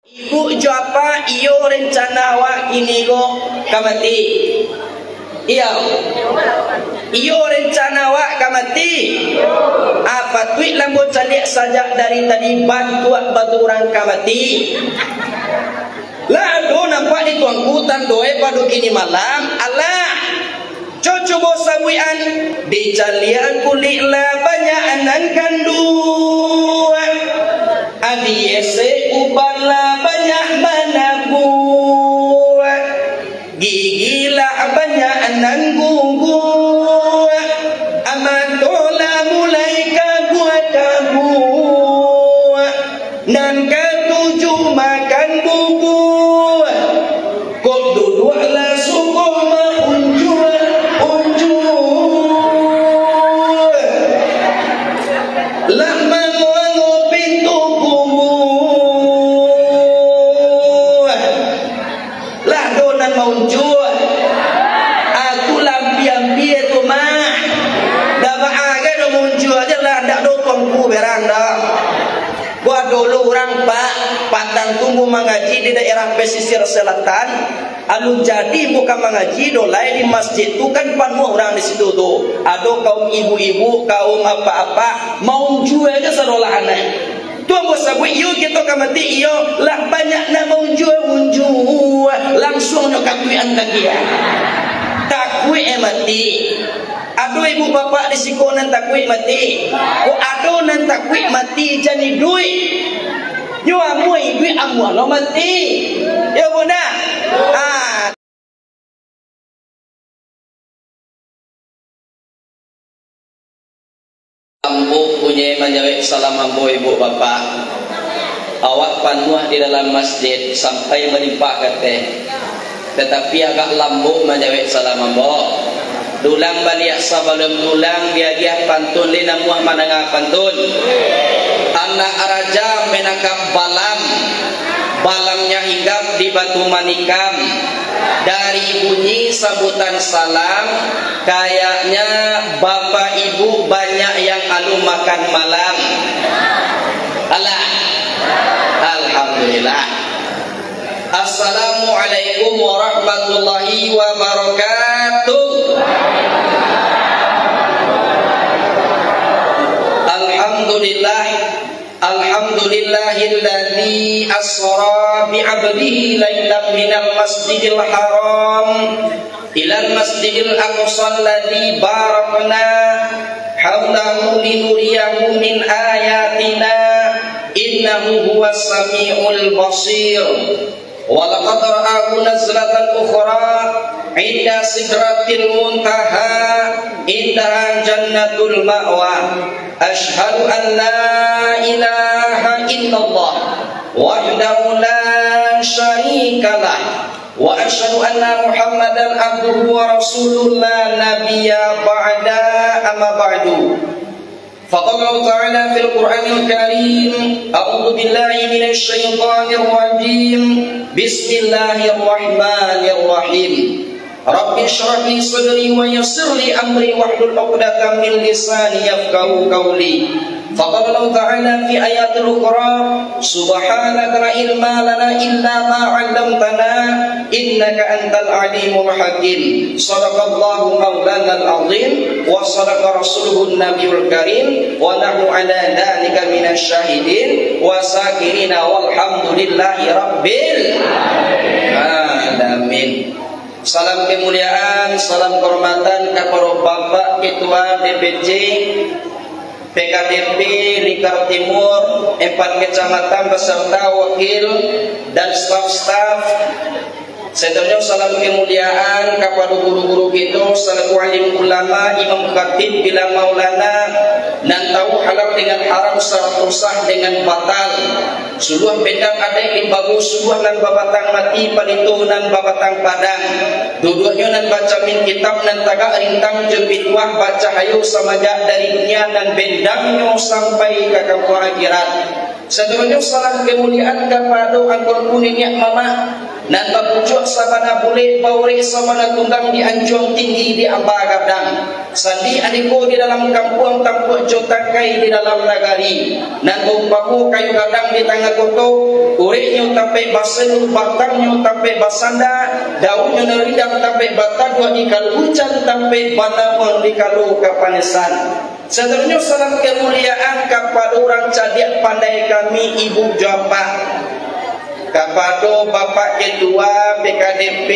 Ibu jo apa iyo rencana wa kini go kamati. Iya. Iyo rencana wa kamati. Apa tuit lambo calik saja dari tadi bantu orang kamati. Lah do nampak di tuangkutan doe padu kini malam. Allah. Coco bosawian di calian kuliklah banyak anan kandung. Adi ese ubanlah banyak banabu. Gigilah banyak anan gugu. Amatola mulai kabu. Dan ketujuh makan bubu. Kok duduklah sungguh unjur. Lama mengu pintu bubu. Lah donan maunjur. Aku lampian-lampian tu mah. Dah baaga do muncul aja lah ndak do tuangku berang dah. Gua dulu orang Pak tangtunggu mengaji di daerah pesisir selatan. Anu jadi bukan mengaji dolai di masjid tu kan penuh orang di situ tu. Ada kaum ibu-ibu, kaum apa-apa mau jual aja serolahan. Tuan bos sabu iyo kita kamati iyo lah banyak nak mau jual langsung nak kakuian lagi ya. Takui mati. Aduh ibu bapak di sikonan takui mati. Ko aduh nan takui mati jadi duit. Yo amui duit amua lo mati. Ya bunda. Ambu punya menjawab salam ambu ibu bapak. Awak panuah di dalam masjid sampai melimpah kate. Tetapi agak lambuk menjawab salam ambu. Dulang balik sebelum dulang dia pantun lina muah mananga pantun. Anak raja menangkap balangnya hinggap di batu manikam. Dari bunyi sambutan salam, kayaknya bapak ibu banyak yang alu makan malam. Alhamdulillah. Assalamualaikum warahmatullahi wabarakatuh. Alhamdulillahilladzi asra bi'abdihi lailan minal masjidil haram ilal masjidil aqsa alladzi barakna haulahu linuriyahu min ayatina innahu huwas samiul basir. Wa laqad ra'ahu nazlatan ukhra 'inda sidratil muntaha indaha jannatul ma'wa. Ashhadu an la ilaha illallah wahdahu la syarika lah wa ashhadu anna Muhammadan abduhu wa rasuluhu la nabiyya ba'da amma ba'du. Faqala ta'ala fil Qur'anil Karim a'udzu billahi minasy syaithanir rajim bismillahirrahmanirrahim. Rabbi shrah li sadri wa yassir li amri wahlul 'uqdatam min lisani yafqahu qawli. Faqala ta'ala fi ayatil ukhra subhanaka la ilma lana illa ma 'allamtana innaka antal alimul hakim. Shadaqallahu maulanal azim wa shadaqa rasuluhun nabiyul karim wa nahnu ala dzalika minasy syahidin wa sakirina walhamdulillahi rabbil alamin. Salam kemuliaan, salam kehormatan kepada Bapak Ketua DPC PKDP Lingkar Timur 4 kecamatan beserta wakil dan staf-staf. Seterusnya salam kemuliaan kepada guru-guru kita, selaku alim ulama, imam khatib bila maulana, dan tahu halal dengan haram serta rusah dengan batal. Suluh bedang ada yang bagus, suluh nan babatang mati, palitu nan babatang padang. Duduknya nan baca min kitab nan tagak rintang jembituah baca hayu samajak dari dunia dan bendangnya sampai ke kampung akhirat. Seterusnya salam kemuliaan kepada angkor kuningnya mama dan bapucuk sabana boleh bauri sabana tunggang di anjung tinggi di Amba Gadang. Sandi adiko di dalam kampung tampuk jotakai di dalam nagari. Nan umpamu kayu gadang di tengah koto, uriknya sampai baselu, batangnya sampai basanda, daunnya neridang sampai batagwa di kalau hujan sampai banawang di kalau kapanesan. Seterusnya salam kemuliaan kepada orang cadik pandai kami Ibu Japa, kepada Bapak Ketua PKDP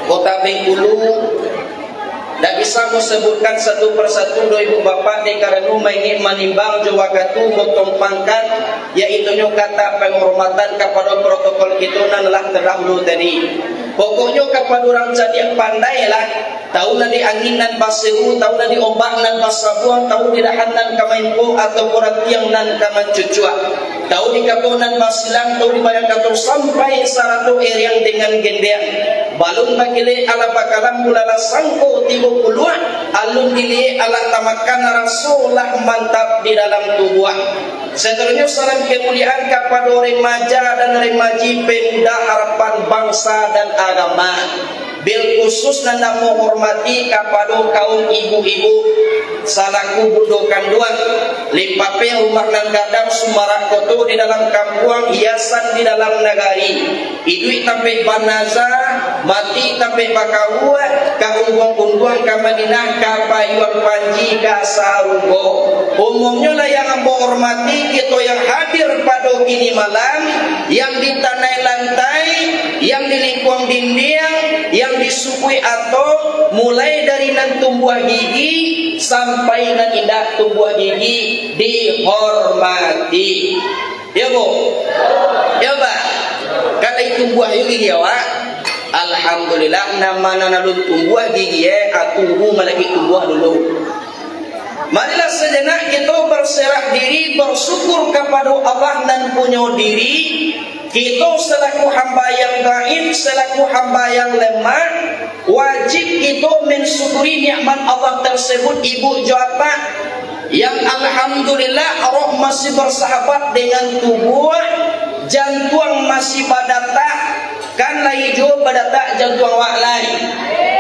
Kota Bengkulu. Tak bisa mau sebutkan satu persatu doa ibu bapak ni karena ini menimbang jawa katu motompangkan yaitu kata penghormatan kepada protokol itu nanlah terdahulu tadi. Pokoknya kepada orang jadi pandai lah. Tahu nanti angin nan baseru, tahu nanti ombak nan basabuang, tahu di dahan nan kamainpo atau korat tiang nan kaman cucua. Tahu di kapau nan basilang, tahu di bayang katur sampai saratu eriang dengan gendeang. Balun bakile ala bakalam bulala sangko tibo puluhan, alun dili ala tamakan rasulah mantap di dalam tubuh. Seterusnya salam kemuliaan kepada remaja dan remaji pemuda harapan bangsa dan agama. Bil khusus nanda menghormati kepada kaum ibu-ibu salaku budokan duan limpape rumah nan gadang sumarak koto di dalam kampung hiasan di dalam nagari idui sampai banaza mati sampai bakawua kahungguang-hungguang ka Madinah ka payuan panji ka sarugo. Umumnya lah yang menghormati kita yang hadir pada kini malam, yang di tanah lantai, yang di lingkuang dinding, yang disukui atau mulai dari nan tumbuh gigi sampai nan indah tumbuh gigi dihormati. Ya bu, ya pak. Kata itu tumbuh gigi ya pak. Alhamdulillah nama nanalun tumbuh gigi atubu malaki tumbuh dulu. Marilah sejenak kita berserah diri bersyukur kepada Allah dan punya diri. Kita selaku hamba yang gaib, selaku hamba yang lemah, wajib kita mensyukuri nikmat Allah tersebut. Ibu Japa yang alhamdulillah roh masih bersahabat dengan tubuh, jantung masih badatak, kan lagi jo badatak jantung awak lain.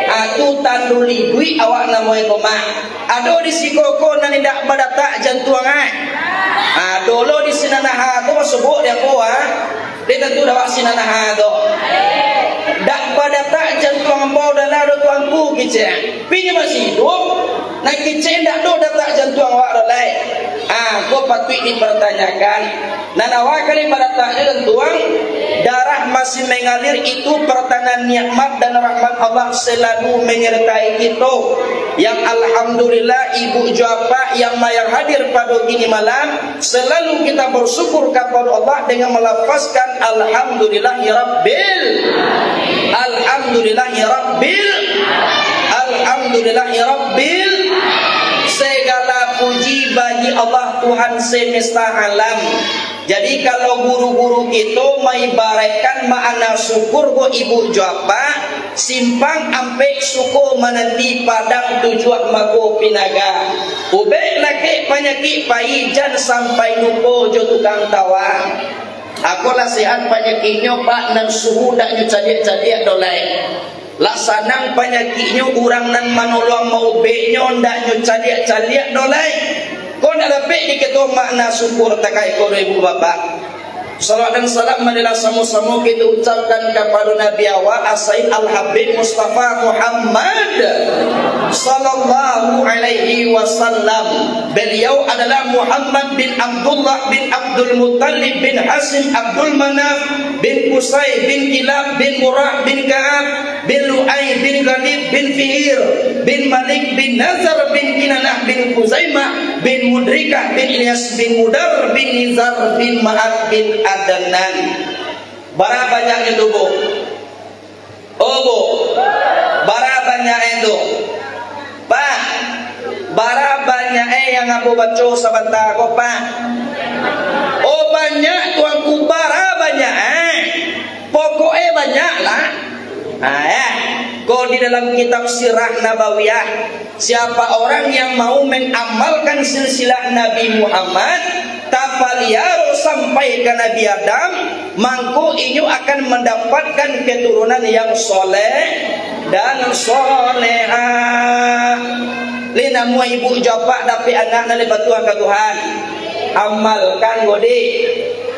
Atu tanduli dui awak namanya rumah. Ado di sikoko nani dak badatak jantung ai. Dolo di sinanaha tu sebut dia ko dia tentu dak sinanaha tu. Dak badatak jantung ambau dalam tuanku kice. Pinya masih hidup. Nak kice dak do datak jantung awak dolai. Ko patut dipertanyakan. Nanawa kali badataknya jantung darah masih mengalir itu pertanda nikmat dan rahmat Allah selalu menyertai kita. Yang alhamdulillah Ibu Japa yang hadir pada kini malam selalu kita bersyukur kepada Allah dengan melafazkan alhamdulillahirabbil alhamdulillahirabbil alhamdulillahirabbil. Segala puji bagi Allah Tuhan semesta alam. Jadi kalau guru-guru kita mengibaratkan makna syukur ko Ibu Japa simpang ampe syukur menanti padang tujuan mako pinaga. Ubek laki penyakit pahijan sampai lupa jo tukang tawa. Aku lah sihat penyakitnya pak nan suhu dak nyu cadik-cadik dolai. Laksanang penyakitnya orang nan manolong mau beknya ndak nyu cadik-cadik dolai. Kau nak dapat diketahui makna syukur takai kau ibu bapa. Salawat dan salam marilah sama-sama kita ucapkan kepada Nabi awak As-Sayyid Al-Habib Mustafa Muhammad sallallahu alaihi wasallam. Beliau adalah Muhammad bin Abdullah bin Abdul Muttalib bin Hasim Abdul Manaf bin Qusay bin Kilab bin Murrah bin Ka'ab bin Lu'ay bin Ghalib bin Fihir bin Malik bin Nazar bin Kinanah bin Khuzaimah bin Mudrikah bin Ilyas bin Mudar bin Nizar bin Ma'ad bin Adnan. Berapa banyak itu bu? Oh bu, berapa banyak itu? Pak, berapa banyak yang aku baca sebentar kok pak? Oh banyak tuanku, berapa banyak pokoknya banyak lah. Kau di dalam kitab Sirah Nabawiyah, siapa orang yang mau mengamalkan silsilah Nabi Muhammad tapaliaro sampai ke Nabi Adam, mangko inyo akan mendapatkan keturunan yang soleh dan solehah. Lena mua ibu jawab dapat anak na lepas Tuhan ke Tuhan. Amalkan gode.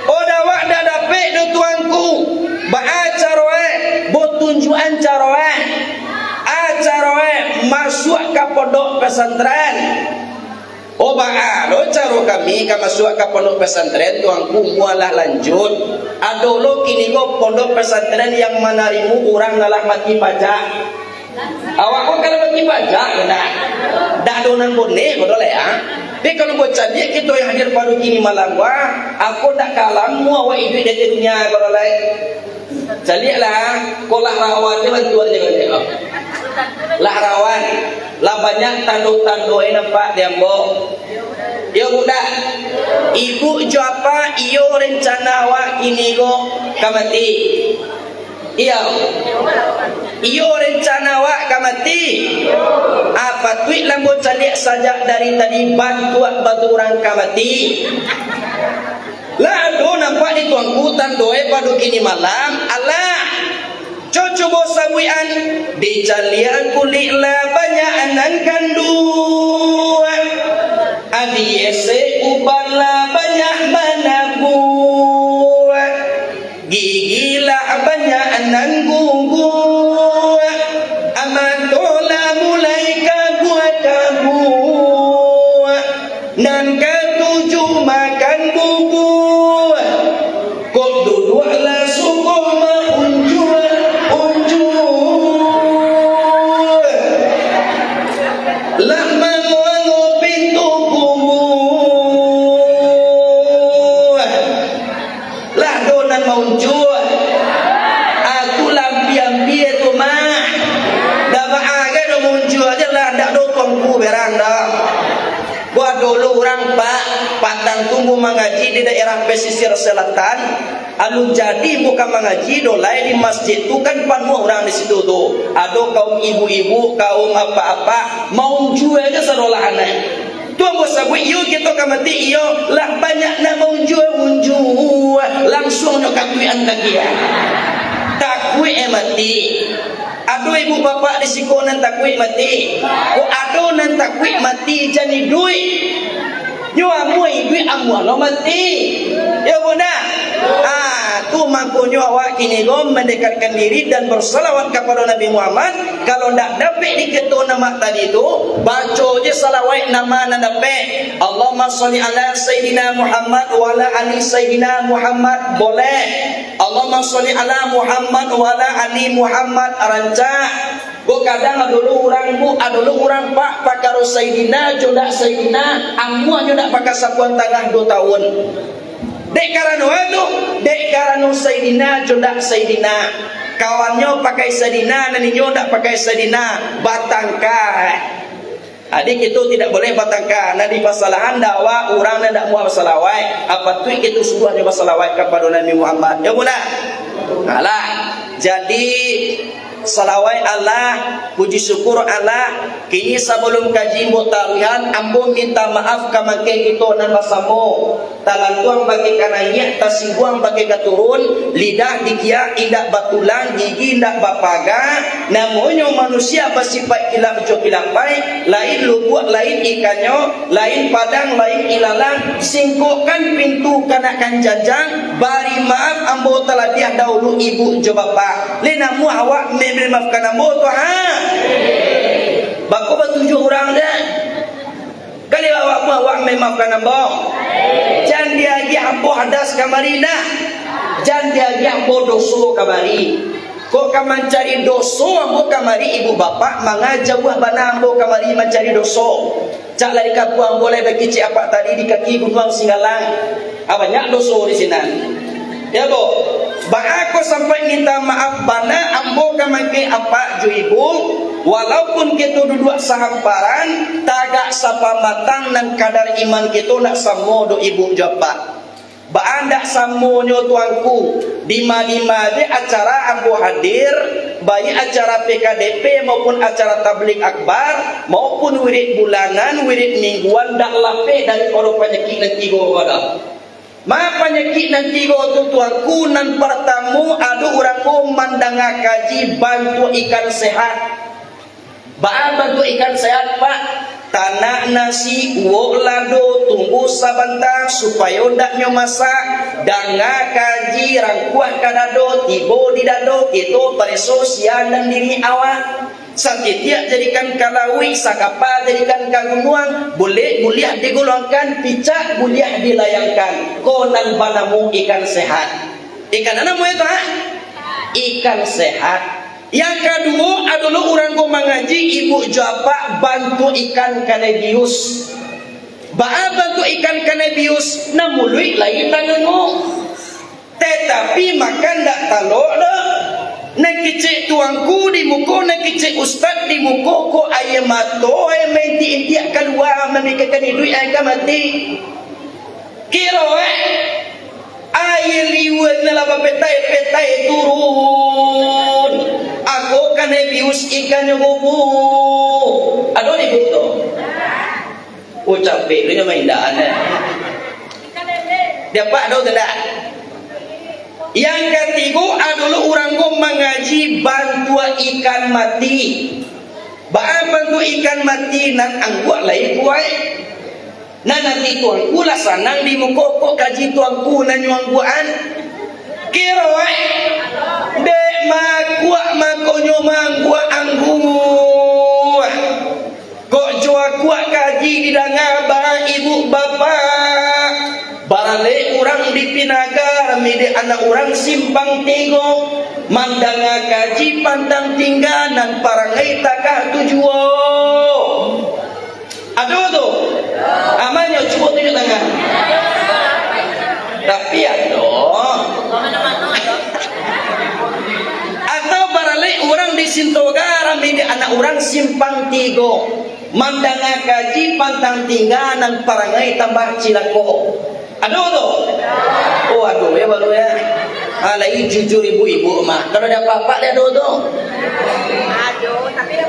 Oh dawak dah dapat do tuanku. Baacaroe, botunjuan caroe. Acaroe masuk ke pondok pesantren. Oh lo caro kami ka masuk ke pondok pesantren tuanku mualah lanjut. Adolo kini go pondok pesantren yang menarimu orang nalah mati pajak. Awak kok kalau mati pajak kena. Dak donan boneh kodole ya. Tapi kalau bocah dia kita yang hadir pada kini malam wah, aku tak kalah mu awak hidup di dunia kodole. Jadilah kolah rawan dia bantuan dia. Lah rawan, lah banyak tanduk-tanduk ini nampak dia mbok. Ya budak, ibu jawab apa? Iyo rencana awak kini go kamati. Iya. Iyo rencana awak kamati. Apa tuik lambo calik saja dari tadi bantu orang kamati. Lah do nampak di tuanku tandoe pada kini malam. Allah. Coba sawian di calian kulit lah banyak anan kandu. Adi ese uban lah banyak banabu. Gigi lah banyak anan gugu. Amatola mulai kabu. Nan ketujuh makan bubu. Kok duduk lah sungguh maunjur. Lama mengo pintu kubur. Lah donan maunjur. Aku lampian-pian tu mah. Dah baagai do muncul aja lah ndak do tuanku berang dah. Gua dulu orang Padang tunggu mengaji di daerah pesisir selatan. Anu jadi bukan mengaji dolai di masjid tu kan penuh orang di situ tu. Ada kaum ibu-ibu, kaum apa-apa mau jual aja serolah anak. Tuan bos aku iyo kita kamati iyo lah banyak nak mau jual langsung nak kakuan lagi ya. Takui mati. Aduh ibu bapak di sikonan takui mati. Ko aduh nan takui mati jadi duit. Nyo amui duit amu lo mati. Ya bunda. Tu maknanya awak kini gom mendekatkan diri dan bersalawat kepada Nabi Muhammad. Kalau ndak dapat diketu nama tadi tu, baca je salawat nama nan dapat. Allahumma sholli ala sayyidina Muhammad wa ala ali sayyidina Muhammad boleh. Allahumma sholli ala Muhammad wa ala ali Muhammad rancak. Go kadang dulu orang bu, dulu orang pak pakaro sayyidina jodak sayyidina, amu jodak pakai sapuan tangah 2 tahun. Dek karano itu, dek karano sayyidina jodak sayyidina. Kawannya pakai sayyidina, naninyo tak pakai sayyidina, batangka. Adik itu tidak boleh batangka. Nadi pasalahan dakwah orang tidak mau bersalawat. Apa tu itu suruh dia bersalawat kepada Nabi Muhammad. Ya mula. Alah. Jadi salawat Allah, puji syukur Allah. Kini sebelum kaji mutarihan, ambo minta maaf kamake kita nan basamo. Talantuang bagi kananya, tasingguang bagi katurun, lidah dikia indak batulang, gigi indak bapaga. Namanya manusia bersifat kilap jokilapai, lain lubuk, lain ikannya, lain padang, lain ilalang. Singkukkan pintu kanakan jajang, bari maaf ambo telah dia dahulu ibu jo bapa. Lenamu awak maafkan ambo tu ha. Bako bertujuh orang dah. Kali awak maafkan ambo. Jangan dia ambo hadas kamari dah. Jangan dia ambo doso kamari. Kok kaman cari doso ambo kamari ibu bapa mangajauh bana ambo kamari mencari doso. Cak lari kapuang boleh bagi cik apa tadi di kaki Gunung Singgalang. Banyak doso di sini. Ya bo, aku sampai minta maaf bana ambo kamake apa jo ibu, walaupun kita duduk sahamparan, tagak sapa matang dan kadar iman kita nak samo do ibu japa. Baandak samo nyo tuanku, di mana de acara ambo hadir, baik acara PKDP maupun acara tabligh akbar maupun wirid bulanan, wirid mingguan dak lape dari orang penyakit nanti go wada. Ma penyakit nanti go tu tuanku nan pertamu adu orang ko mandanga kaji bantu ikan sehat. Bantu ikan sehat pak. Tanak nasi uok lado tunggu sebentar supaya ndaknya masak. Danga kaji rangkuah kadado tibo di dado itu persosial dan diri awak. Santitia jadikan kalawi sakapa jadikan kagunuang boleh mulia digolongkan picak mulia dilayangkan konan banamu ikan sehat. Ikan mana mu itu ikan sehat. Yang kedua adalah orang go mengaji ibu japa bantu ikan kanabius. Ba bantu ikan kanabius namului lain tanganmu. Tetapi makan dak talok dah. Nak kecik tuanku di muka, nak kecik ustaz di muka, ko ayam mato, ayam menti intiak keluar memikirkan duit ayam mati. Kira air liwet nala petai turun. Aku kan bius ikan yang bubu. Aduh ni buto. Oh capek, dia main dah. Dia pak dah tidak. Yang ketiga adalah orang go mengaji bantu ikan mati. Bantu ikan mati nan angguak lain kuai. Nan nanti tuanku lah sanang di muka kok kaji tuanku nan nyuangguan. Kira wai. Dek makuak makonyo mangguak angguak. Kok jua kuak kaji di dangaba ibu bapak. Barale orang di Pinagar mide anak orang simpang tigo mandanga kaji pantang tingganan parangai takah tujuo. Aduh tu amannya cuba tunjuk tangan. Tapi aduh atau barale orang di Sintogara mide anak orang simpang tigo mandanga kaji pantang tingganan parangai tambah cilako. Aduh tu. Oh aduh ya baru ya. Lagi jujur ibu-ibu mah. Kalau ada apa-apa dia aduh tu. Aduh tapi dia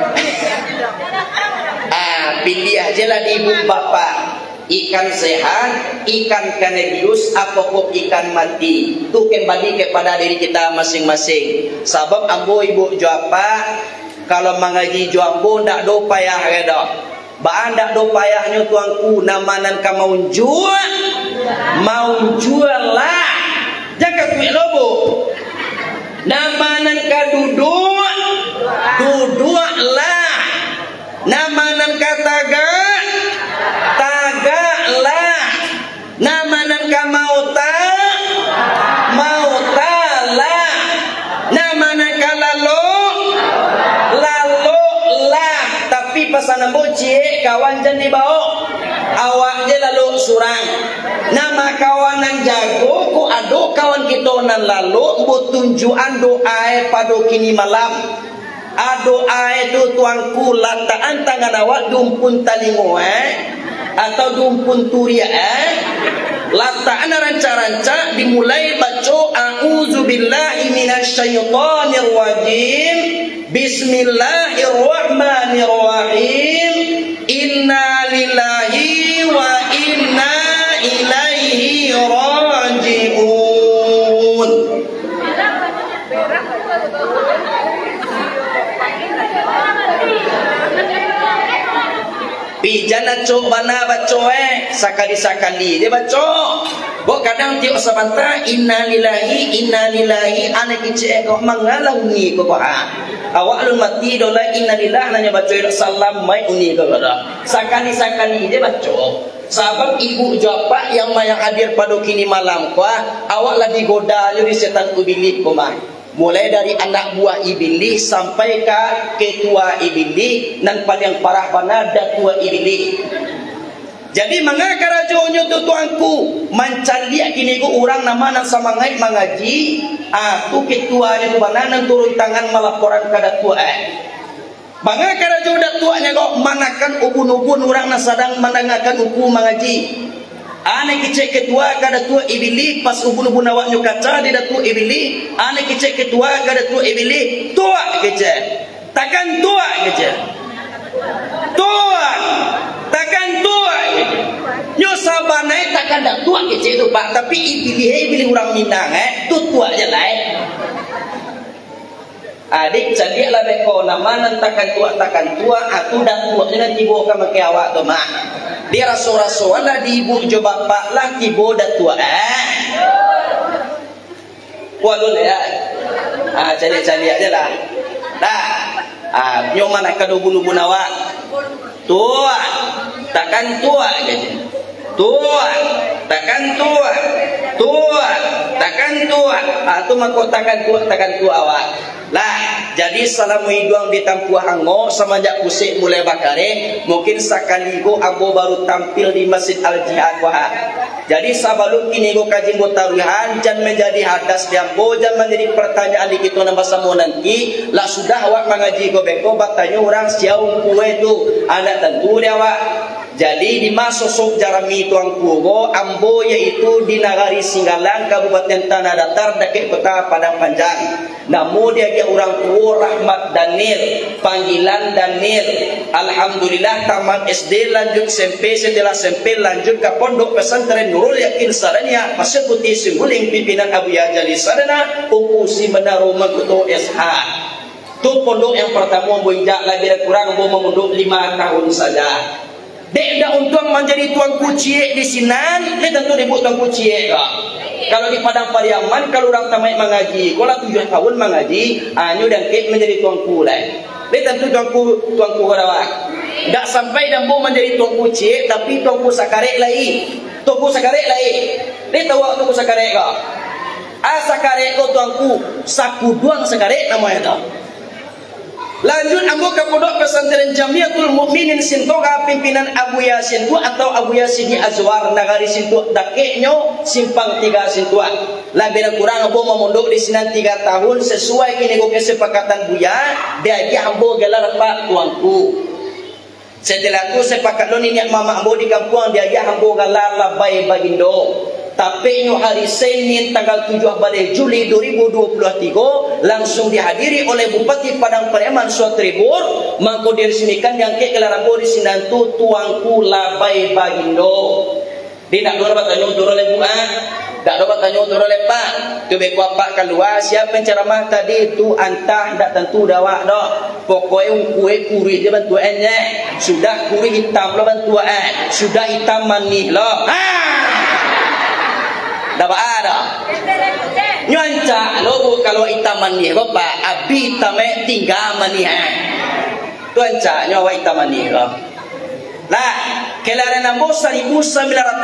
pilih aja lah di ibu bapak. Ikan sehat, ikan kanabius, apa kok ikan mati. Tu kembali kepada diri kita masing-masing. Sebab ambo ibu jawab kalau mengaji jawab ndak do payah dah. Ba ndak do payahnya tuanku namanan ka mau jual lah jaga kuih lobo namanan ka duduk lah namanan ka tagak lah namanan ka mauta lah namanan ka lalo lah tapi pasangan bocil kawan jangan dibawa awak je lalu surang nama kawanan jago ku ado kawan kita nan lalu buat tunjuan doa pada kini malam doa itu tuanku lataan tangan awak dumpun talingo atau dumpun turia lataan ranca-ranca dimulai baca a'udzubillahi minasyaitonirrajim bismillahirrahmanirrahim inna lillahi wa inna ilaihi raji'un. Pijana cok mana baca sakali-sakali dia baca. Kok kadang tiok sebentar inna lillahi anak kecil kok mengalami kok awak lu mati dola inna lillahi nanya baca salam mai uni kok dah. Sakali-sakali dia baca. Sahabat ibu japa yang hadir pada kini malam kuah awak lah digoda jadi setan iblis komah. Mulai dari anak buah iblis sampai ke ketua iblis dan paling parah pana datua iblis. Jadi mangaka rajonyo tu tuanku mancaliak kini ku orang nama nan samangai mengaji tu ketuanya tu mana nan turun tangan melaporan ke datua mangaka rajo datuanya kok manakan ubun-ubun orang nan sedang mendengarkan hukum mengaji. Ane kecek ketua kada tua ibili pas ubun-ubun awaknya kaca di datu ibili. Ane kecek ketua kada tua ibili tua kecek. Takkan tua kecek. Tua. Takkan tua kecek. Nyo sabanai takkan dak tua kecek itu Pak, tapi ibili orang Minang tu tua je lah. Adik jadi lah beko nama takkan tua aku dah tua dengan tibo kama ke awak tu mak. Dia raso-raso lah di ibu jo bapak lah tibo dah tua Walau ya. Cari aja lah. Dah. Nyo mana kado bulu-bulu awak. Tua. Takkan tua gitu. Tua. Takkan tua. Tua. Takkan tua. Tu makot takkan tua awak. Lah, jadi salamu hiduang di Tampuah Hango semenjak pusik mulai bakare, mungkin sakaligo ambo baru tampil di Masjid Al-Jihad Wahab. Jadi sabaluk kini go kaji taruhan jan menjadi hadas diambo jan menjadi pertanyaan di kita nambah samo nanti. Lah sudah awak mengaji go beko bertanya orang siau kue tu anak tentu dia awak. Jadi di masuk jarami tuang kubo ambo yaitu di Nagari Singgalang Kabupaten Tanah Datar dekat kota Padang Panjang. Namun dia orang tua Rahmat Daniel, panggilan Daniel. Alhamdulillah tamat SD lanjut SMP, setelah SMP lanjut ke Pondok Pesantren Nurul Yakin Sarania, Pasir Putih Simbuling pimpinan Abu Yajali Sarana, Ukusi Menaru Makuto SH. Itu pondok yang pertama boinjak lebih kurang memunduk 5 tahun saja. Dek dah untung menjadi tuan kuciek di sinan, dia tentu disebut tuan kuciek kak. Kalau di Padang Pariaman, kalau orang tamat mengaji, kalau 7 tahun mengaji, anyu dan kek menjadi tuan kulai. Dia tentu tuan ku karawak. Tak sampai dambo menjadi tuan kuciek, tapi tuan ku sakarek lagi. Tuan ku sakarek lagi. Dia tahu tuan ku sakarek kak. Sakarek kau tuan ku sakuduang sakarek namanya tau. Lanjut ambo ke Pondok Pesantren Jamiatul Mukminin Sintoga pimpinan Abu Yasin tu atau Abu Yasin di Azwar Nagari Sintu dakeknyo simpang 3 Sintuan. Lebih kurang ambo memondok di sinan 3 tahun sesuai kini go kesepakatan buya dia ambo gelar pak tuanku. Setelah tu sepakat lo ni mama ambo di kampung dia ambo gelar labai bagindo. Tapi nyo hari Senin tanggal 7 Juli 2023 langsung dihadiri oleh Bupati Padang Pariaman Suatribur mangko diresmikan yang ke gelar ambo di sinantu tuangku labai bagindo. Dia tak dapat tanya untuk oleh buah, tak dapat tanya untuk oleh pak. Tu beku apa keluar siapa penceramah tadi tu antah tak tentu dawak dah. Pokoknya kue kuri dia bantuannya sudah kuri hitam lo bantuan, sudah hitam manih lo. Dapat ada. Nyonca lo kalau hitam manih lo pak, abi hitamnya tinggal manih. Tuanca nyawa hitam manih lo. Nah, kelaran ambo 1999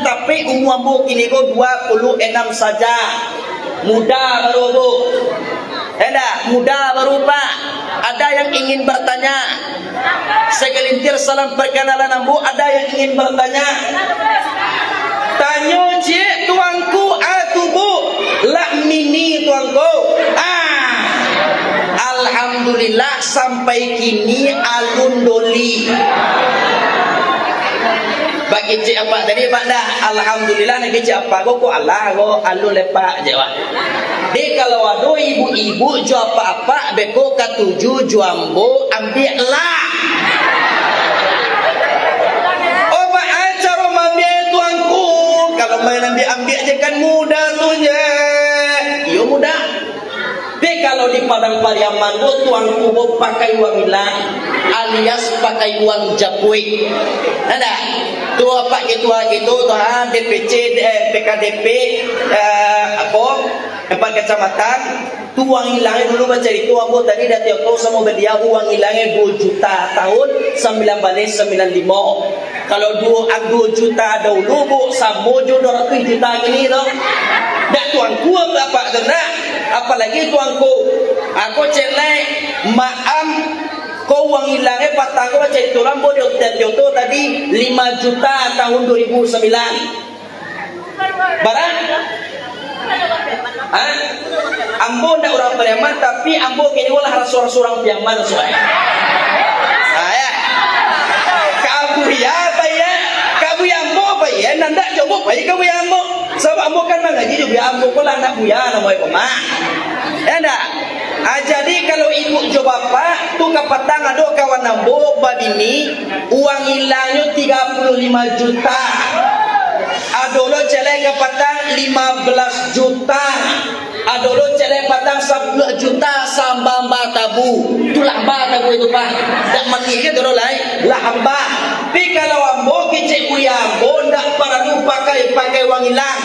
tapi umur ambo kini go 26 saja. Muda baru bu. Muda baru pak. Ada yang ingin bertanya? Segelintir salam perkenalan ambo. Ada yang ingin bertanya? Tanya cik tuanku atubu lah mini tuanku. Alhamdulillah sampai kini alun doli. Bagi cik apa tadi pak dah? Alhamdulillah nak cik apa? Kok Allah kok alun lepak je pak. Dia kalau ada ibu-ibu jo apa-apa beko katuju juambo ambil lah. Oh pak acara mambil tuanku. Kalau main ambil je kan mudah tu je. Iyo mudah. Tapi kalau di Padang Pariaman tu tuanku pakai uang hilang alias pakai uang japui. Ada tu apa gitu tu DPC PKDP apa 4 kecamatan tu uang hilangnya dulu baca itu ambo tadi dah tahu sama dia uang hilangnya 2 juta tahun 1995. Kalau 2 juta dahulu bu sambo jo 200 juta gini tu. Dak tuanku apa kena apalagi tuanku aku celek maam kau uang hilangnya patang baca itu lambo dia tadi 5 juta tahun 2009 barang ambo ndak orang Pariaman tapi ambo kini olah seorang Pariaman soalnya kabu ya apa ya kabu ambo apa ya nanda coba apa ya kabu ambo sebab ambo kan mengaji juga ambo ko lah anak buya namanya koma endak. Jadi kalau ibu jo bapak tu kapatang ada kawan ambo babini uang hilangnya 35 juta. Adolo celek kapatang 15 juta. Adolo celek patang 10 juta tu. Tu lamba tak itu pak. Tak mati ke tu lai. Lamba. Tapi kalau ambo kecik buya ambo tak perlu pakai wangi lang.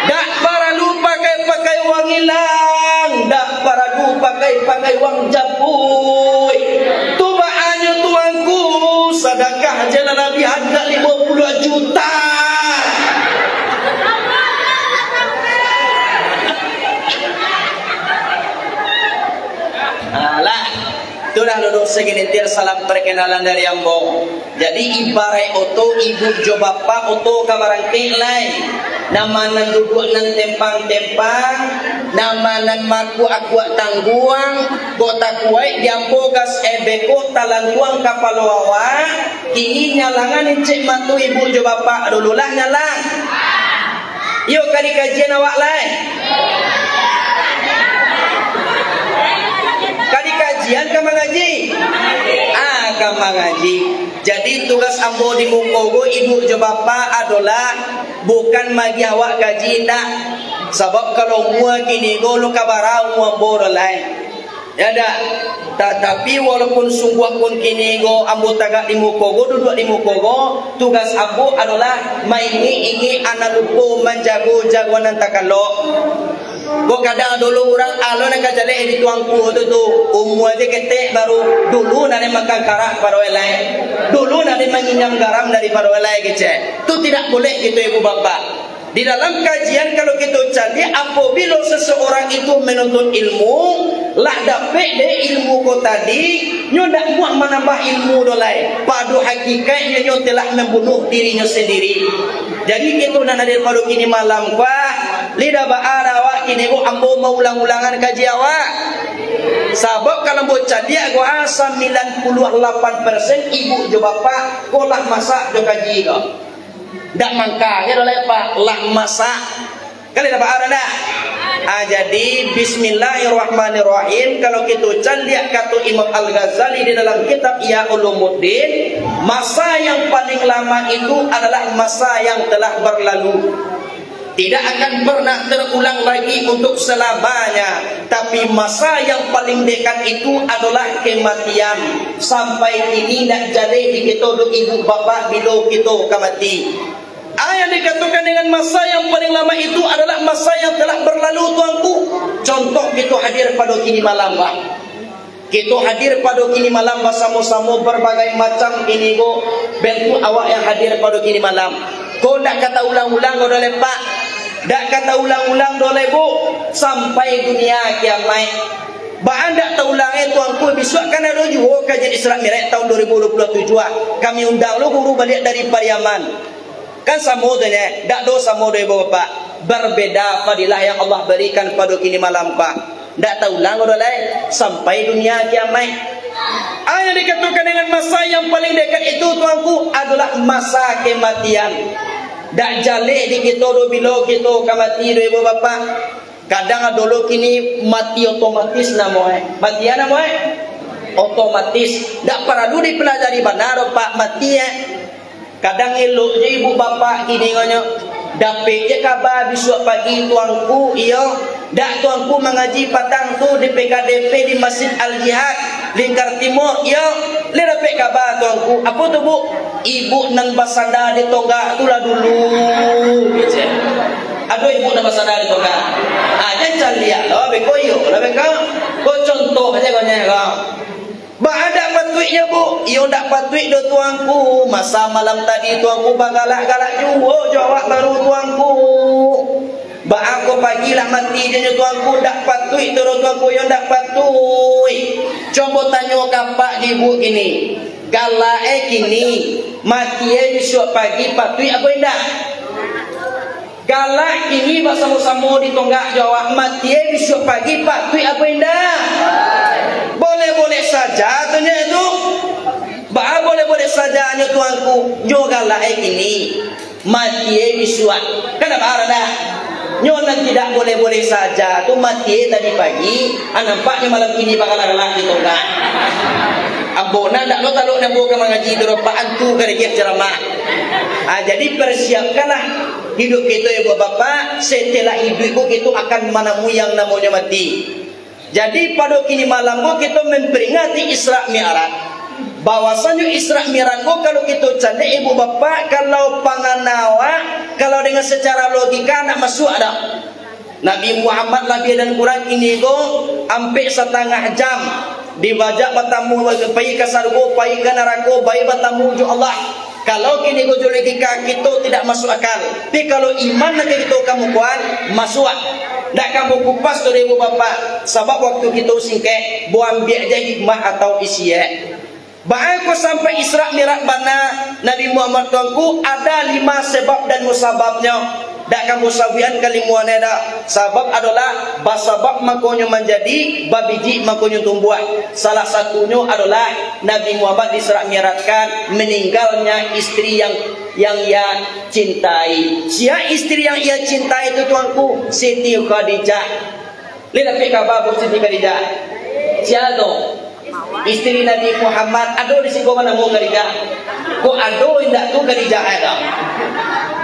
Tak perlu pakai wangi lang. Tak perlu pakai wang japui. Tu bahannya tuanku. Sedekah jalan Nabi harga 50 juta. Alah, itulah duduk segelintir salam perkenalan dari ambo. Jadi ibarat oto ibu jo bapa oto kabarangke lai. Nama nan duduk nan tempang-tempang, nama nan maku aku tangguang, kota kuai diambo gas ebeko talantuang kapaloawa, kini nyalangan cek mantu ibu jo bapa dululah nyalang. Yuk kali kajian awak lai. Kali kajian ke mengaji? Ke mengaji. Jadi tugas ambo di mukogo ibu jo bapa adalah bukan magi awak kaji nak. Sebab kalau mua kini go lu kabarau mua boro lain. Ya dah. Tetapi walaupun sungguh pun kini go ambo tagak di mukogo duduk di mukogo, tugas ambo adalah maingi anak lupo menjago jagoan takalok. Gua kadang dulu orang alon nak jale di tuangku tu umur aja ketek baru dulu nari makan karak baru elai dulu nari menginyam garam dari baru elai kecek tu tidak boleh gitu ibu bapa. Di dalam kajian kalau kita cari apabila seseorang itu menuntut ilmu lah dapat de ilmu ko tadi nyo dak buat menambah ilmu dolai padu hakikatnya nyo telah membunuh dirinya sendiri. Jadi kita nak hadir pada kini malam kuah lidah baara awak kini ko ambo mau ulang-ulangan kaji awak. Sebab kalau bocah dia ko 98% ibu jo bapa ko lah masak jo kaji ko. Dak mangka ya dolai pak lah masak. Kali dapat ada dah. Jadi bismillahirrahmanirrahim. Kalau kita lihat kata Imam Al-Ghazali di dalam kitab Ihya Ulumuddin, masa yang paling lama itu adalah masa yang telah berlalu. Tidak akan pernah terulang lagi untuk selamanya. Tapi masa yang paling dekat itu adalah kematian. Sampai ini nak jadi di kita ibu bapa bila kita kemati. Yang dikatakan dengan masa yang paling lama itu adalah masa yang telah berlalu tuanku. Contoh kita hadir pada kini malam bah. Kita hadir pada kini malam bersama-sama berbagai macam ini go bentuk awak yang hadir pada kini malam. Kau nak kata ulang-ulang kau dah lepak. Tak kata ulang-ulang dolai bu sampai dunia kiamat. Bahan tak terulang tuanku besok kan ada juga kajian Isra Mi'raj tahun 2027. Kami undang lu guru balik dari Pariaman. Kan sama doanya, tak do sama do ibu bapa. Berbeda fadilah yang Allah berikan pada kini malam pak. Tak terulang dolai sampai dunia kiamat. Yang dikatakan dengan masa yang paling dekat itu tuanku adalah masa kematian. Tak jalik di kita do bila kita kamati do ibu bapa. Kadang dulu kini mati otomatis namanya. Mati namanya otomatis. Tak perlu dipelajari benar pak mati Kadang elok je ibu bapa kini ngono. Dapat je kabar besok pagi tuanku iyo. Dak tuanku mengaji patang tu di PKDP di Masjid Al-Jihad Lingkar Timur iyo. Le dapat kabar tuanku. Apa tu bu? Ibu nang basanda di tonggak tu lah dulu. Gitu. Aduh ibu nang basanda di tonggak. Jangan lihat lah bekoyo lah beko. Kau contoh aja kau nyera. Ada patuiknya bu, iyo tak patuik do tuanku. Masa malam tadi tuanku bagalak-galak juga jawab baru tuanku. Aku pagilah mati je tuanku tak patuik do tuanku iyo tak patuik. Coba tanya kapak di bu kini. Galak kini mati besok pagi patuik apa indah? Galak kini bersama-sama di tonggak jawab mati besok pagi patuik apa indah? Boleh-boleh saja tanya itu. Boleh-boleh saja hanya tuanku. Juga lah ini mati bisuan. Kenapa ada? Nyonan tidak boleh-boleh saja. Tu mati tadi pagi. Nampaknya malam ini bakal ada lagi tonggak. Abona tak lo taluk nak buka mengaji dorapaan tu kerja ceramah. Jadi persiapkanlah hidup kita ibu bapa. Setelah hidup kita akan menemui yang namanya mati. Jadi pada kini malam kita memperingati Isra Mi'raj. Bahwasanya Isra Mi'raj kalau kita canda ibu bapa, kalau panganawa, kalau dengan secara logika nak masuk ada. Nabi Muhammad lebih dan kurang ini hampir setengah jam dibajak bertamu pergi ke sargo, pergi ke neraka, bayi bertamu ju Allah. Kalau kini logika kita tidak masuk akal. Tapi kalau iman nanti kita kamu kuat masuk. Tak kamu kupas tu ibu bapa. Sebab waktu kita singkat, buang biar jadi hikmah atau isiya. Bahaku sampai Isra Mi'raj mana Nabi Muhammad tuanku ada 5 sebab dan musababnya. Tak kamu sabian kalimuan ada. Sebab adalah basabab makanya menjadi babiji makanya tumbuh. Salah satunya adalah Nabi Muhammad Isra Mi'rajkan meninggalnya istri yang ia cintai. Siapa istri yang ia cintai itu tuanku? Siti Khadijah. Lihat kabar Siti Khadijah. Siapa tu? Istri Nabi Muhammad. Aduh di sini mana mau Khadijah? Kok aduh indak tu Khadijah ada?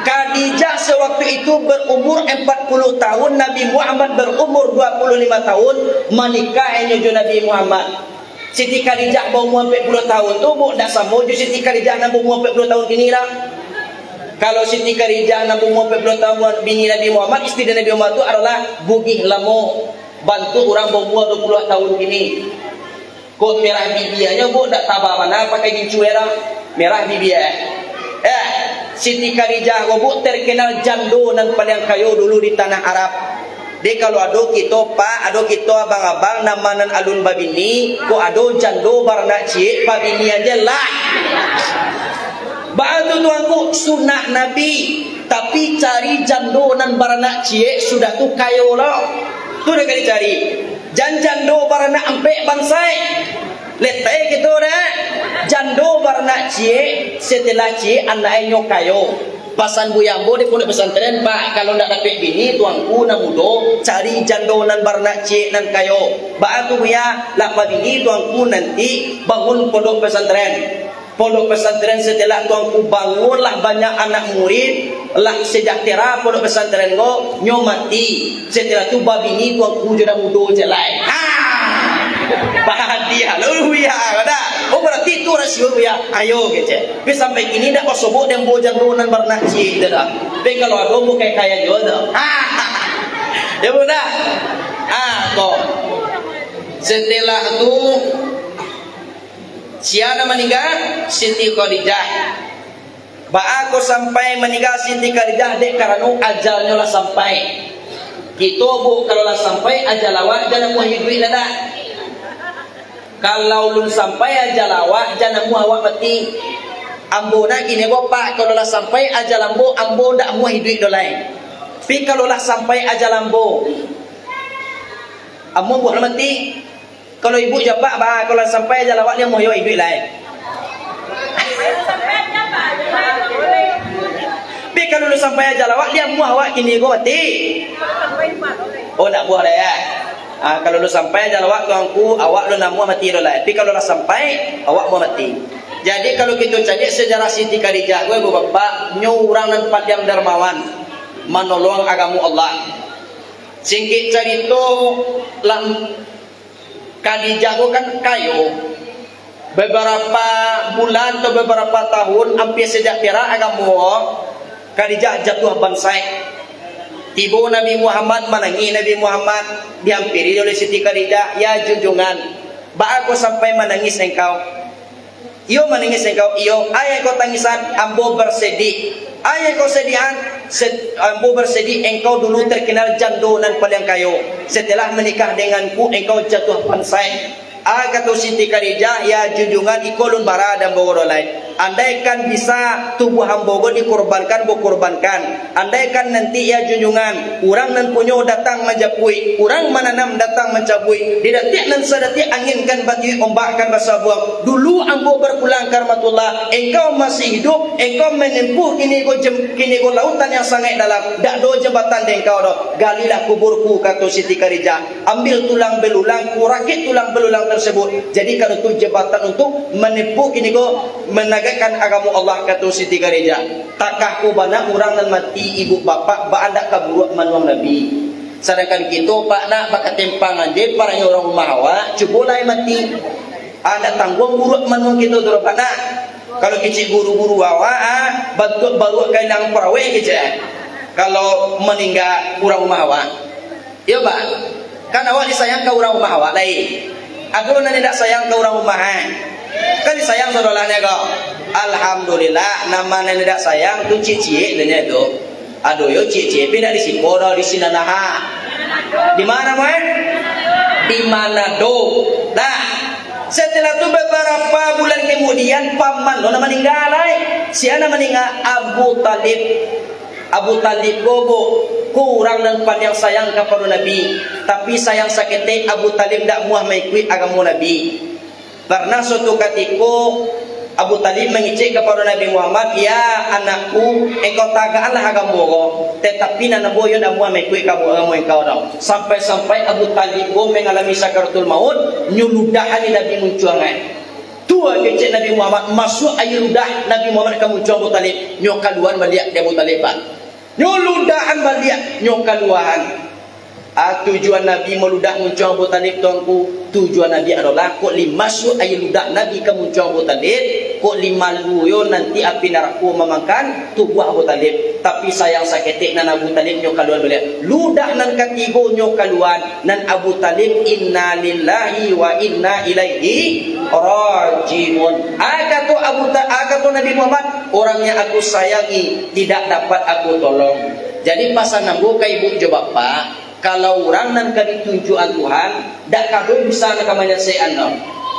Khadijah sewaktu itu berumur 40 tahun, Nabi Muhammad berumur 25 tahun, menikahnya jo Nabi Muhammad. Siti Khadijah berumur 40 tahun tu bu dak sama jo Siti Khadijah nak berumur 40 tahun kini lah. Kalau Siti Khadijah nak berumur 40 tahun bini Nabi Muhammad, istri Nabi Muhammad tu adalah bugih lamo, bantu orang berumur 20 tahun kini. Kok merah bibianya bu dak tabah mana pakai gincu era merah bibia. Siti Khadijah bu terkenal jando dan paling kayu dulu di tanah Arab. Dia kalau ado kita pak, ado kita abang-abang namanan alun babini, ko ado jando barna cie babini aja lah. Bantu tuanku sunnah Nabi, tapi cari jando dan barna cie sudah tu kayu lah. Tu dah kali cari. Jando barna ampe bansai. Letai gitu dah. Jando barna cie setelah cie anaknya kayo. Pasan buyambo di pondok pesantren pak, kalau ndak dapat bini tuanku na mudo cari jando nan barna cie nan kayo. Ba tu ya lapa bini tuanku nanti bangun pondok pesantren. Pondok pesantren setelah tuanku bangunlah banyak anak murid, lah sejahtera pondok pesantren go nyomati. Setelah tu babini tuanku jadi mudo jelai. Bahagia lalu ya ada. Oh berarti itu rasio ya. Ayo kece. Tapi sampai kini dah kosobok dan bojang donan bernaci dah. Tapi kalau ada mau kayak kaya juga. Ya sudah. Kok. Setelah itu siapa meninggal? Siti Khadijah. Aku sampai meninggal Siti Khadijah dek karena ajalnya lah sampai. Kita bu kalau lah sampai ajal awak jangan mau hidup dah. Kalau lun sampai aja lawak jangan mu awak mati. Ambo nak kini pak kalau lah sampai aja lambo ambo ndak mu hidup dolai. Tapi kalau lah sampai aja lambo ambo buat mati. Kalau ibu jawab bah kalau sampai aja lawak dia mu hidup lain. Tapi kalau lu sampai aja lawak dia mu awak kini go mati. Oh nak buat dah ya. Kalau lu sampai dalam waktu aku awak lu nak mati dah. Tapi kalau dah sampai awak mau mati. Jadi kalau kita cari sejarah Siti Khadijah, gue bapak nyurang dan padam dermawan, menolong agama Allah. Singkit cerita lam Khadijah gue kan kayu. Beberapa bulan atau beberapa tahun hampir sejak kira agama Khadijah jatuh bansai. Tiba Nabi Muhammad menangi Nabi Muhammad dihampiri oleh Siti Khadijah, ya junjungan, aku sampai menangis engkau. Iyo menangis engkau, iyo. Ayah kau tangisan, ambo bersedih. Ayah kau sedihan, ambo bersedih. Engkau dulu terkenal jando dan paling kayu. Setelah menikah denganku, engkau jatuh pansai. Kata Siti Khadijah, ya junjungan ikolun bara dan bogorolai. Andaikan bisa tubuh hambogo dikorbankan, bokorbankan. Andaikan nanti ya junjungan, orang nan punya datang menjapui, orang menanam datang mencabui. Di detik nan sedetik angin kan bati ombakkan rasa buang. Dulu ambo berpulang karmatullah, engkau masih hidup, engkau menempuh kini go lautan yang sangat dalam. Dak do jembatan engkau do. Galilah kuburku kata Siti Khadijah. Ambil tulang belulang, kurakit tulang belulang tersebut. Jadi kalau tu jembatan untuk menempuh kini go menegakkan agama Allah kata Siti Khadijah. Takah ku bana orang nan mati ibu bapa ba anda kaburuk manuang Nabi. Sedangkan kita pak nak pakai tempangan je parahnya orang rumah awak cuba lah mati. Nak tanggung guru manu kita tu pak nak. Kalau kecil guru-guru awak bantu baru kailang perawe kecil. Kalau meninggal orang rumah awak. Ya pak. Kan awak disayang ke orang rumah awak lain. Aku nanti tak sayang ke orang rumah kan disayang saudaranya kau. Alhamdulillah nama nanti tak sayang tu cici denya tu. Aduh yo cici pindah di Siporo di Sinanaha. Di mana mo? Di Manado. Nah, setelah itu beberapa bulan kemudian paman lo meninggal siapa meninggal Abu Talib. Abu Talib gobo kurang dan pandang sayang kepada Nabi, tapi sayang sakit Abu Talib tak muah mengikut agama Nabi. Karena suatu ketika Abu Talib mengicik kepada Nabi Muhammad, ya anakku, engkau tagaanlah agamamu, tetapi nana boyo nak muah mengikut agama engkau dah. Sampai-sampai Abu Talib mengalami sakaratul maut, nyuludahan Nabi muncuangan. Tua kecil Nabi Muhammad masuk air ludah Nabi Muhammad kamu muncul Abu Talib, nyokaluan balik dia Abu Talib pak. Nyuludahan balik nyokaluan. Tujuan Nabi meludah muncul Abu Talib tuanku. Tujuan Nabi adalah kok masuk air ludah Nabi ke muncul Abu Talib, kok malu yo nanti api neraka memakan tubuh Abu Talib. Tapi sayang saketik nan Abu Talib nyokaluan balik. Ludah nan ketiga nyokaluan nan Abu Talib inna lillahi wa inna ilaihi rajiun. Kata Nabi Muhammad, orang yang aku sayangi tidak dapat aku tolong. Jadi pasal nambu ke ibu jo bapak, kalau orang nan kadi tunjuan Tuhan, dak kado bisa nak menyaksikan no.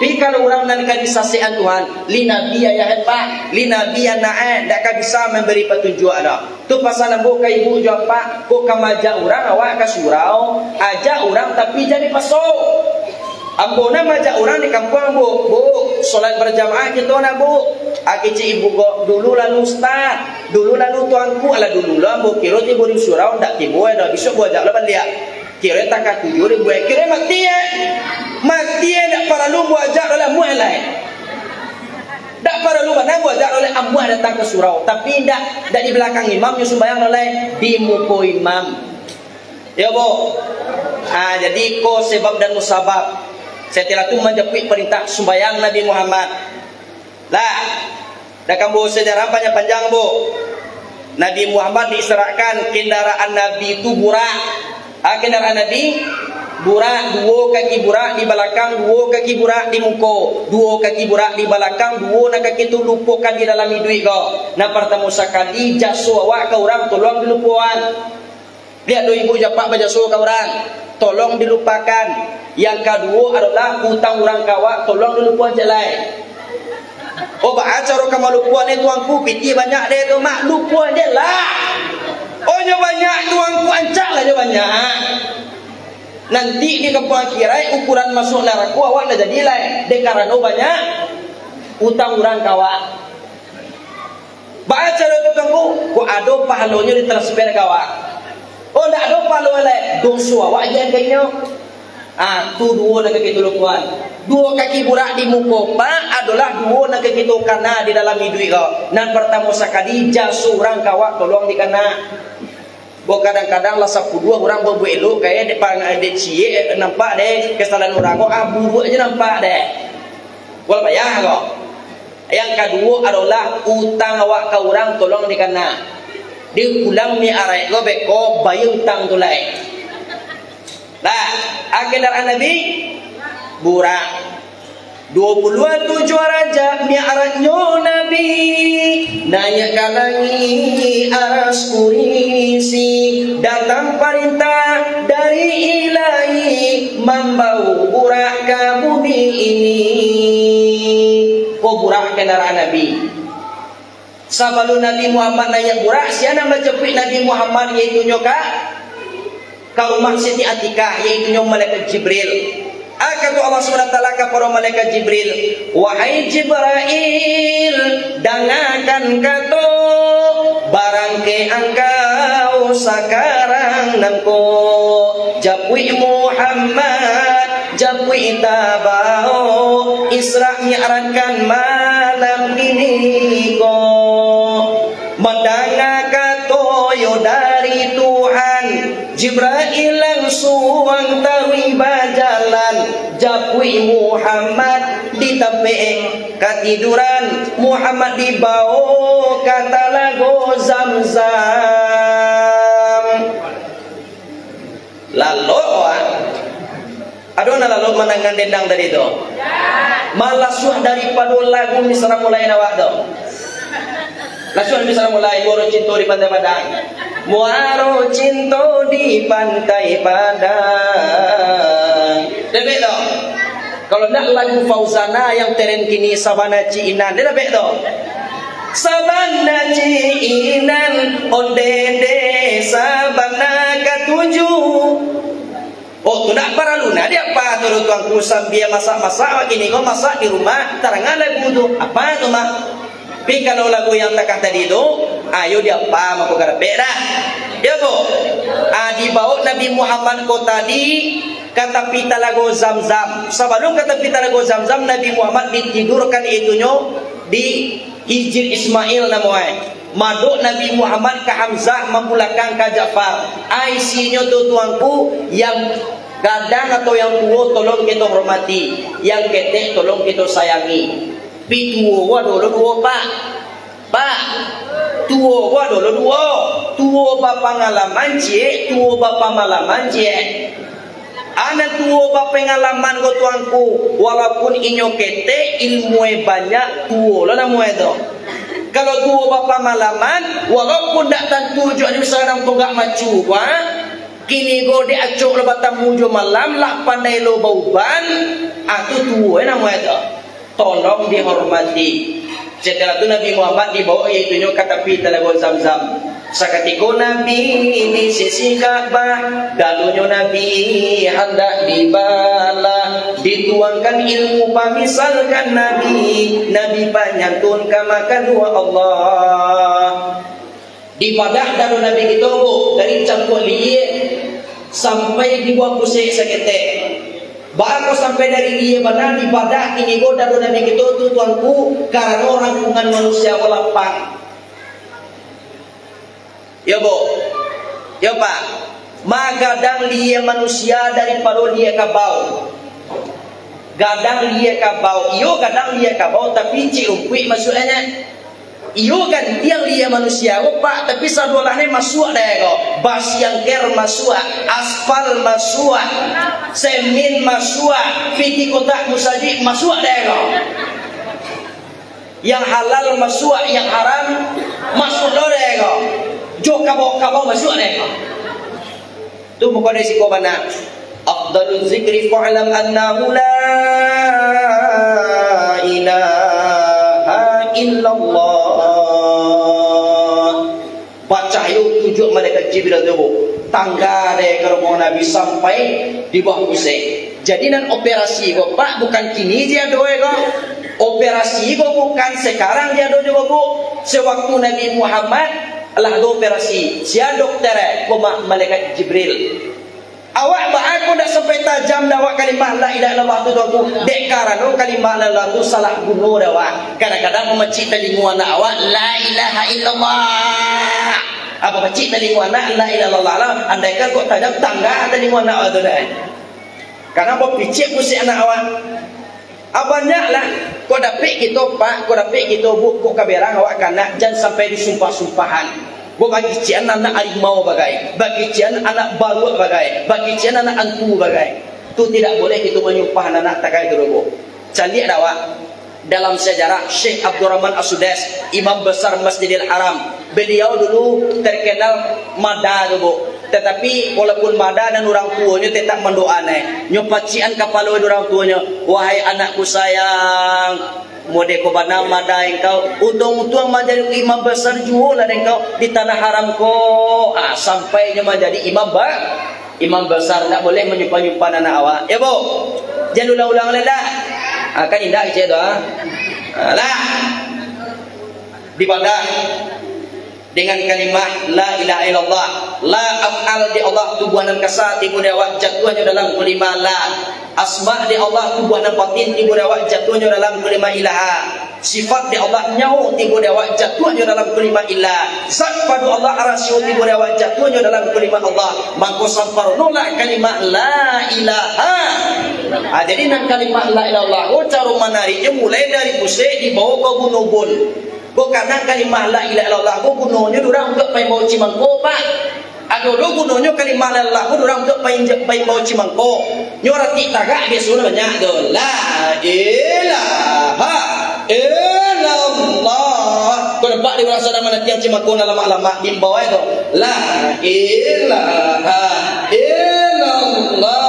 Tapi kalau orang nan kadi saksikan Tuhan, li nabi ya hebat, li nabi ya nae, dak kado bisa memberi petunjuan no. Tu pasal nambu ke ibu jo bapak, ko kamaja orang awak ka surau, aja orang tapi jadi pasok. Ambona majak orang di kampung bu, solat berjamaah kita nak bu. Akici ibu kok dulu lalu ustaz, dulu lalu tuanku ala dulu lah bu. Kira ti buri surau ndak tibu dah besok buat jak lepas dia. Kira tak 7.000 kira mati ndak perlu buat jak dalam mualai. Ndak perlu mana buat jak oleh ambu datang ke surau, tapi ndak di belakang imam yang sembahyang oleh di muko imam. Ya bu. Jadi ko sebab dan musabab. Setelah itu menjepit perintah sembahyang Nabi Muhammad. Lah, dah kamu sejarah panjang bu. Nabi Muhammad diserahkan kendaraan Nabi itu burak. Kendaraan Nabi burak, 2 kaki burak di belakang, 2 kaki burak di muka, 2 kaki burak di belakang, 2 kaki itu lupakan di dalam duit kau. Nah pertama sekali jasu awak ke orang tolong dilupakan. Lihat do ibu japak bajasu ke orang, tolong dilupakan. Yang kedua adalah hutang orang kawak, tolong dilupakan jalan. Oh cara kamu lupakan itu tuanku, piti banyak deh tu mak lupakan dia lah. Oh nya banyak tuanku ancak lah dia banyak. Nanti di kampung akhirat ukuran masuk neraka awak dah jadi lah. Karena banyak hutang orang kawak. Baca cara tuanku, ko ada pahalonya ditransfer kawak. Oh ndak ada pahalo lah, dosa awak je kayaknya. Tu 2 nak kaki tulukuan. 2 kaki burak di muka pak adalah 2 nak kaki tu kana di dalam duit kau. Nan pertama sekali jasu orang kawak tolong dikana. Bo kadang-kadang lah 10 orang berbuat elok kayak depan adik cie nampak deh kesalahan orang kau buruk aja nampak deh. Wal payah kau. Yang kedua adalah utang awak ke orang tolong dikana. Dia pulang mi arai kau beko bayar utang tu lain. Nah, kendaraan Nabi burak 27 raja mi'rajnya Nabi naik kalangi aras kurisi datang perintah dari ilahi membawa burak ke bumi ini. Burak kendaraan Nabi. Sebelum Nabi Muhammad naik burak, siapa nama jepit Nabi Muhammad yaitu nyoka ke rumah Siti Atikah yaitu malaikat Jibril. Kata Allah SWT kepada malaikat Jibril, wahai Jibril, dengarkan kata barang ke engkau sekarang namko japui Muhammad japui tabau Isra mi'rajkan malam ini ko mendengar kata yo dari Tuhan. Jibril Japui Muhammad di tempe ketiduran, Muhammad dibawa kata lagu Zam-Zam. Lalu adona lalu menangan dendang dari itu. Malah suah daripada lagu misra mulai nawak tu. Langsung misra mulai Muaro Cinta di Pantai Padang. Muaro Cinta di Pantai Padang. Lebih tu. Kalau nak lagu Fauzana yang teren kini Sabana Ciinan, dia lebih tu. Sabana Ciinan, ondede Sabana ketujuh. Oh, tu nak para luna dia apa tu tuanku sambil masak-masak begini kau masak di rumah tarangan lagu tu apa tu mak? Tapi kalau lagu yang takkan tadi tu, ayo dia apa mak kau karepek dah. Ya bu, dibawa Nabi Muhammad kau tadi kata pita lagu Zam-Zam. Sebelum kata pita lagu Zam-Zam, Nabi Muhammad ditidurkan itunya di Hijr Ismail namanya. Maduk Nabi Muhammad ke Hamzah membulakkan ke Ja'far. Isinya tu tuanku yang gadang atau yang tua tolong kita hormati, yang ketek tolong kita sayangi. Pi tua wa dulu dua pak tua wa dulu dua tua bapa ngalaman je, tua bapa malaman je. Anak tua bapa pengalaman ko tuanku, walaupun inyo ketek ilmu banyak tua lah nama itu. Kalau tua bapa malaman, walaupun tak tentu juga ni misalnya tu gak macu, kini go di acuk lebat tamujo malam, lah pandai lo bauban, tu tua nama itu. Tolong dihormati. Setelah itu Nabi Muhammad dibawa iaitu kata pita lagu Zam-Zam. Sakatiko Nabi ini sisi Ka'bah, dalunya Nabi hendak dibala, dituangkan ilmu pamisalkan Nabi, Nabi panyantun kama kedua Allah. Dibadah dalu Nabi kita dari campur liye sampai dibuat pusing seketek. Baru sampai dari dia benar ibadah ini go daru Nabi kita tu tuanku karena rangkungan manusia walapang. Ya bu, ya pak. Magadang dia manusia daripada dia kabau. Gadang dia kabau, iyo gadang dia kabau tapi cirumpui maksudnya. Iyo kan tiang dia manusia, pak tapi sadolahnya masuk deh kok. Bas yang ker masuk, aspal masuk, semin masuk, fiti kotak musaji masuk deh kok. Yang halal masuk, yang haram masuk deh kok. Jo kabau masuk deh kok. Tu bukan risiko mana. Afdalul zikri fa'lam annahu la ilaha illallah. Baca yuk tujuh malaikat Jibril tu tangga deh ke rumah Nabi sampai di bawah pusing. Jadi nan operasi kok pak bukan kini dia doa kok. Operasi kok bukan sekarang dia doa juga bu. Sewaktu Nabi Muhammad lah do operasi. Sia dokter koma malaikat Jibril. Awak aku dah sampai tajam dah kalimah la ilaha illallah tu aku. Dek karena kalimah la ilaha tu salah guna dah awak. Kadang-kadang memecik telinga anak awak la ilaha illallah. Apa pecik telinga anak la ilaha illallah. Andaikan kau tajam tangga telinga anak awak tu dah. Karena apa picik pusing anak awak. Banyaklah kau dapat gitu pak, kau dapat gitu bu, kau kaberang awak kanak jangan sampai disumpah-sumpahan. Kau bagi cian anak harimau bagai, bagi cian anak balut bagai, bagi cian anak antu bagai. Tu tidak boleh kita menyumpah anak tak kaya dulu. Calik dakwah dalam sejarah Syekh Abdurrahman As-Sudais, imam besar Masjidil Haram. Beliau dulu terkenal mada dulu. Tetapi walaupun mada dan orang tuanya tetap mendoane. Nyopacian kepala orang tuanya, wahai anakku sayang, mode ko bana mada engkau, untung-untung menjadi imam besar juga lah engkau di tanah haram ko. Sampainya menjadi imam besar, tak boleh menyumpah-nyumpah anak awak. Ya bu, jangan ulang-ulang lah. Kan indah je doa. Lah, dibadah dengan kalimat la ilaha illallah, la af'al di Allah tubuhan dan kasat ibu dewak jatuhnya dalam kelima la, asma di Allah tubuhan dan batin ibu dewak jatuhnya dalam kelima ilaha, sifat di Allah nyahu ibu dewak jatuhnya dalam kelima ilah, zat pada Allah arasyu ibu dewak jatuhnya dalam kelima Allah. Mangko sampar nolak kalimat la ilaha Jadi nan kalimat la ilaha illallah cara menariknya mulai dari pusat dibawa ke Gunung Bun. Kok kadang kalimat la ilaha illallah kok gunanya durang untuk pai bau Cimangko Pak. Aduh gunanya kalimat la ilaha illallah durang untuk pai bau Cimangko. Nyorati tagak dia sudah banyak tu. La ilaha illallah. Kau nampak di berasa nama nanti yang Cimangko lama-lama di bawah itu. La ilaha illallah.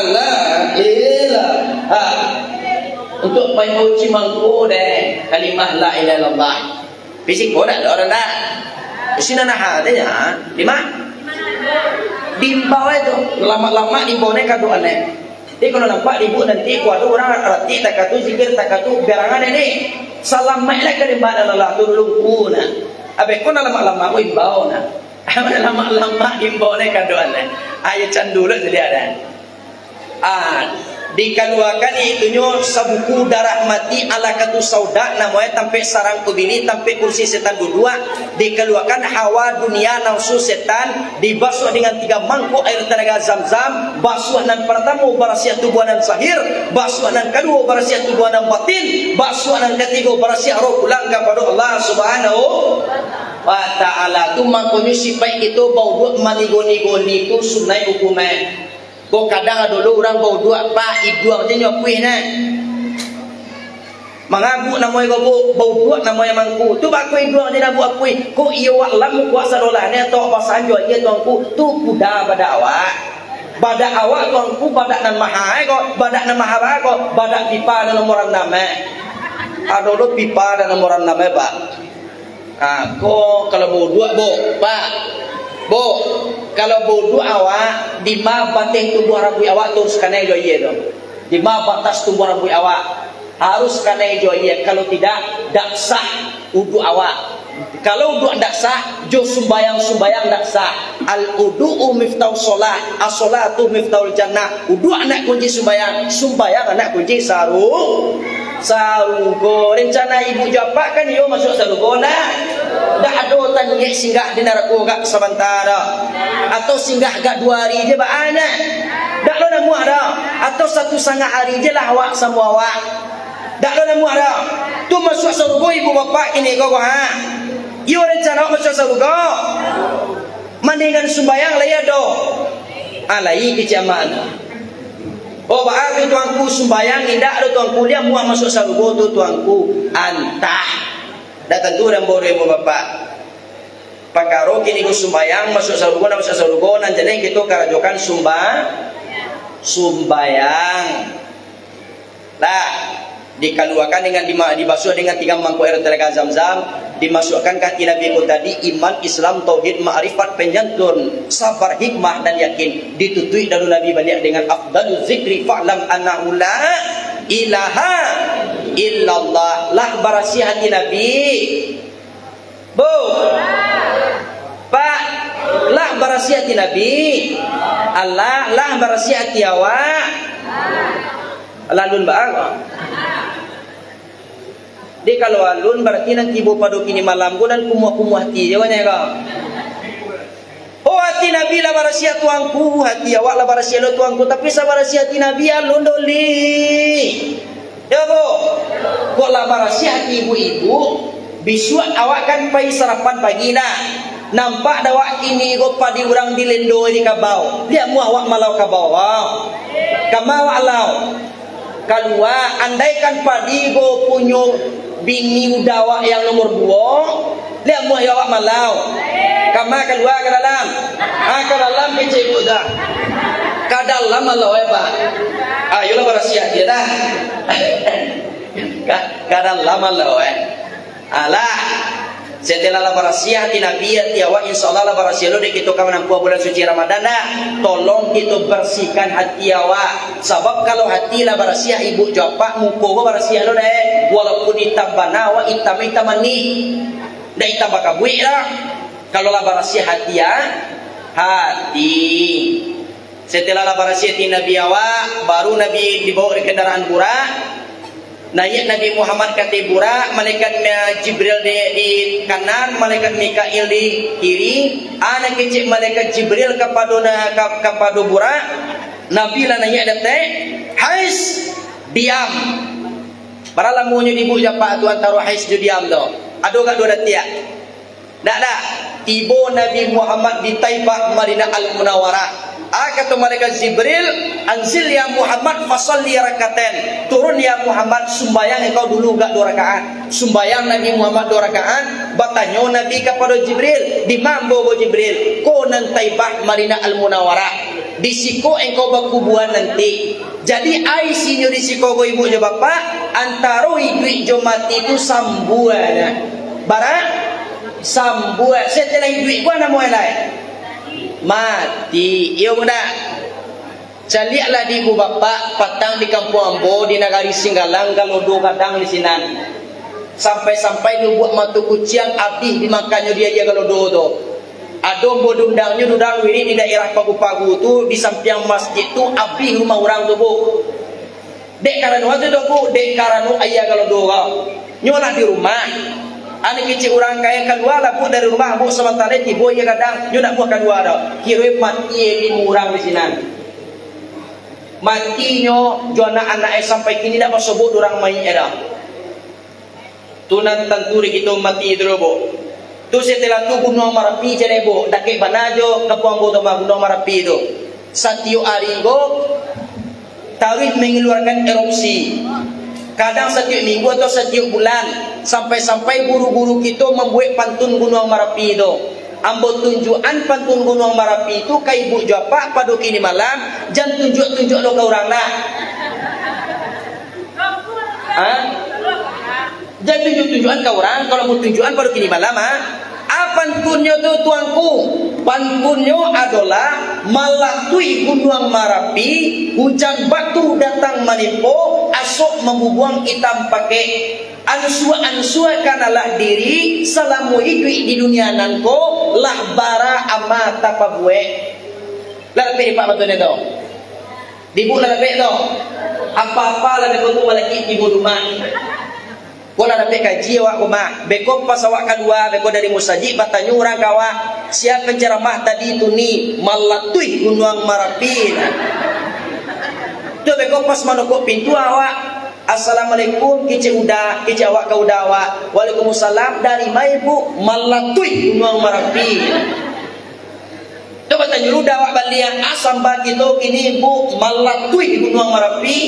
La ilaha. Untuk pai bau Cimangko deh kalimah la ilaha illallah. Fisik kau dah orang dah. Sini nah adanya di mana? Di bawah itu lama-lama di bawah kado aneh. Jadi kalau nampak ibu nanti kuat orang rati tak katu zikir tak katu berangan ini. Salam malah kalimah la ilaha illallah. Abe kau lama-lama kau di bawah na. Lama-lama di bawah kado aneh. Ayo candul jadi ada. Dikeluarkan itunya sabuku darah mati ala katu sauda namanya tampe sarang kubini tampe kursi setan dua dikeluarkan hawa dunia nafsu setan dibasuh dengan 3 mangkuk air telaga zam-zam basuh nan pertama barasiah tubuh nan zahir basuh nan kedua barasiah tubuh nan batin basuh nan ketiga barasiah roh pulang kepada Allah Subhanahu wa ta'ala. Tu makanya sifat itu bau dua manigoni-goni itu sunai hukumnya. Kau kadang dulu orang bau dua pak ibu macam ni apa ni? Mengaku namanya kau bau dua namanya mangku. Tu pak kau ibu macam ni buat apa? Kau iya awak lamu kuasa dolar ni atau pasal jual dia tuanku tu kuda pada awak. Badak awak tuanku badak nan mahal kau badak nan mahal kau badak pipa dan nombor nama. Ada dulu pipa dan nombor nama pak. Kau kalau bau dua pak. Bo, kalau bodoh awak di ma batin tubuh rambut awak terus kena joye tu. Di ma batas tubuh rambut awak harus kena joye. Kalau tidak, tak sah wudu awak. Kalau wudu tak sah, jo sumbayang tak sah. Al wudu miftahul solat, as-solatu miftahul jannah. Wudu anak kunci sumbayang anak kunci sarung. Sarugo rencana ibu japak kan yo masuk sarugo nah dah ada tanya singgah di neraka gak sementara atau singgah gak 2 hari je ba anak dak lo nak muak dah atau 1,5 hari je lah awak sama awak dak lo nak muak dah tu masuk sarugo ibu bapak ini kau ha yo rencana masuk sarugo mendingan sembayang lah ya do alai kejaman. Oh bahagia tuanku sembayang indah ada tuanku dia muak masuk sarugo tu tuanku antah. Dah tentu dan boleh bapak. Pakaro kini ku sembayang masuk sarugo nan jadi kita karajokan sembayang. Lah dikeluarkan dengan dibasuh dengan 3 mangkuk air telaga zam-zam dimasukkan ke hati Nabi itu tadi iman Islam tauhid ma'rifat penyantun sabar hikmah dan yakin ditutui dari Nabi banyak dengan afdalul zikri fa'lam annahu la ilaha illallah lah barasi hati Nabi bu pak lah barasi hati Nabi Allah lah barasi hati awak lalun bang. Dia kalau alun berarti nanti ibu padu kini malam dan kumuh hati jawabannya kau. Oh hati Nabi lah barasia tuanku, hati awak lah barasia lo tuanku, tapi sabarasia hati Nabi alun doli. Ya bu, kok lah barasia hati ibu-ibu, bisu awak kan pai sarapan pagi dah. Nampak dawak ini kok padi orang di lendo di kabau. Dia mu awak malau kabau. Kamau alau. Kedua, andaikan padi go punyo bini udawa yang nomor 2 lihat muah awak malau kama kedua ke dalam ke dalam kecil dah ke dalam malau pak ayolah berasiat dia dah ke dalam malau alah setelah la berasiat di Nabi tiawa insyaallah la berasiat lo dek kita kawan nampu bulan suci Ramadan dah tolong kita bersihkan hati awak sebab kalau hati la berasiat ibu japak muka ko berasiat lo deh walaupun ditambah nawa hitam ni dah hitam bakal buik lah kalau la berasiat hati hati setelah la berasiat di Nabi awak baru Nabi dibawa di kendaraan burak naik Nabi Muhammad kata burak, malaikat Jibril di kanan, malaikat Mikail di kiri, anak kecil malaikat Jibril kepada burak. Nabi lah naik datang, Hais diam. Baralah munyo di bu japa tu antara hais jo diam do. Ado gak dua datia. Dak dak. Tibo Nabi Muhammad di Taibah Madinah Al-Munawwarah. Kata malaikat Jibril, anzil ya Muhammad fasalli rakatain. Turun ya Muhammad, sembayang engkau dulu gak 2 rakaat. Sembayang Nabi Muhammad 2 rakaat. Bertanya Nabi kepada Jibril, di mambo Jibril, ko nan Taibah Madinah Al-Munawwarah. Di siko engkau berkuburan nanti. Jadi ai sinyo di siko go ibu jo bapak, antara ibu jo mati itu sambuana. Barak sambuan setelah duit gua nak mau lain mati. Iyo muda caliaklah di ibu bapak patang di kampung Ambo di Nagari Singgalang kalau 2 kadang di sinan sampai lu buat matu kuciang abih dimakannya dia kalau do ado bodundangnya dudang wiri di daerah Pagu-Pagu tu di samping masjid tu abih rumah orang tu bu dek karanu tu bu dek karanu ayah kalau do nyolah di rumah. Anak kecil orang kaya keluar lah dari rumah bu sementara tibo ya kadang nyo nak buat keluar dah. Kira mati di murang di sini. Mati nyo jona anak sampai kini dah sebut orang mai dah. Tunan tanturi kita mati dulu bu. Tu setelah tu Gunung Merapi jadi bu. Dakik banajo kampung bu tu Gunung Merapi tu. Satio Arigo tarikh mengeluarkan erupsi. Kadang setiap minggu atau setiap bulan sampai guru-guru kita membuat pantun Gunung Merapi itu. Ambo tunjukan pantun Gunung Merapi itu ke ibu japa pada kini malam jangan tunjuk-tunjuk lo ke orang lah. Jangan tunjuk-tunjukan ke orang kalau mau tunjukan pada kini malam pantunnya tu tuanku. Pantunnya adalah melatui Gunung Merapi, hujan batu datang menimpa, asok membuang hitam pakai. Ansua kanalah diri selama hidup di dunia nanko lah bara amat apa buat. Lah lebih pak pantunnya tu. Dibu lah lebih tu. Apa-apa lah dekat tu malaki ibu rumah. Kola dapat kaji awak rumah. Beko pas awak kedua, beko dari musajid bertanya orang kawa, siapa penceramah tadi itu ni melatui Gunung Merapi. Tu beko pas manukuk pintu awak, assalamualaikum kici udah, kici awak kau udah awak. Waalaikumsalam dari mai bu melatui Gunung Merapi. Tu bertanya udah awak balian asam bagi tu kini bu melatui Gunung Merapi.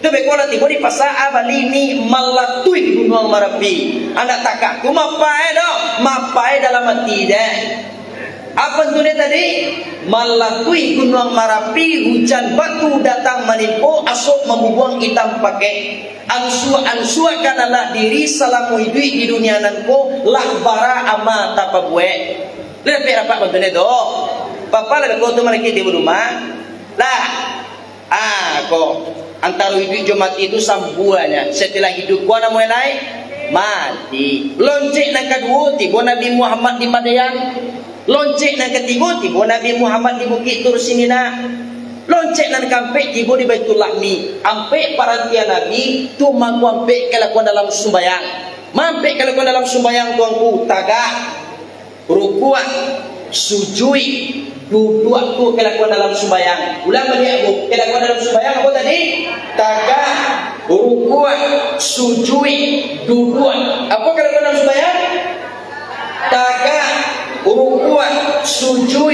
Tu bekola tiba di pasar Bali ni melatui Gunung Merapi. Anak takak tu mapai dah, mapai dalam hati dah. Apa tu dia tadi? Melatui Gunung Merapi, hujan batu datang menimpa, asok membuang hitam pakai. Ansua kanalah diri selama hidup di dunia nanko lah bara amat apa buat. Lebih rapat bantuan itu. Papa lebih kau tu mereka di rumah. Lah, kau. Antara hidup Jumat itu sambuannya. Setelah hidup gua nak mulai mati. Lonceng yang kedua tiba Nabi Muhammad di Madayan. Lonceng yang ketiga tiba Nabi Muhammad di Bukit Tursinina. Lonceng yang keempat tiba di Baitul Lahmi. Ampe parantian Nabi tu mampu ampe kelakuan dalam sembahyang. Mampe kelakuan dalam sembahyang tuanku tagak, rukuk, sujud, duduk tu kelakuan dalam sembahyang. Ulang balik aku. Kelakuan dalam sembahyang apa tadi? Tagak, rukuk, sujud, duduk. Apa kelakuan dalam sembahyang? Tagak, rukuk, sujud,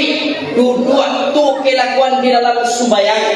duduk. Tu kelakuan di dalam sembahyang.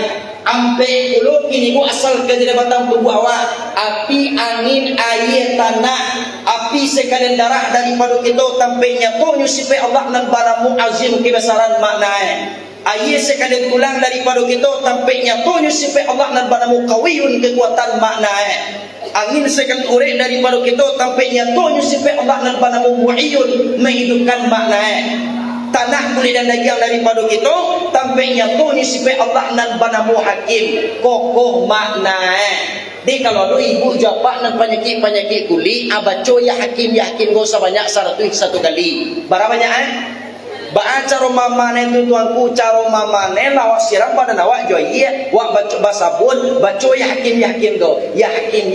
Ampe ulo kini bu asal kerja batang tubuh awak. Api, angin, air, tanah, api sekalian darah daripada kita tampaknya tu nyusipai Allah nan balamu azim kebesaran maknanya. Air sekalian pulang daripada kita tampaknya tu nyusipai Allah nan balamu kawiyun kekuatan maknanya. Angin sekalian urek daripada kita tampaknya tu nyusipai Allah nan balamu mu'iyun menghidupkan maknanya. Tanah boleh dan daging daripada kita tampaknya tu nyusipai Allah nan balamu hakim kokoh maknanya. Di kalau do ibu jawab nan penyakit kulit abaco ya hakim go sebanyak 101 kali. Berapa banyak Ba cara mamane tu tuanku cara mamane lawak siram pada nawak jo iya wak baca sabun baco ya hakim do. Ya hakim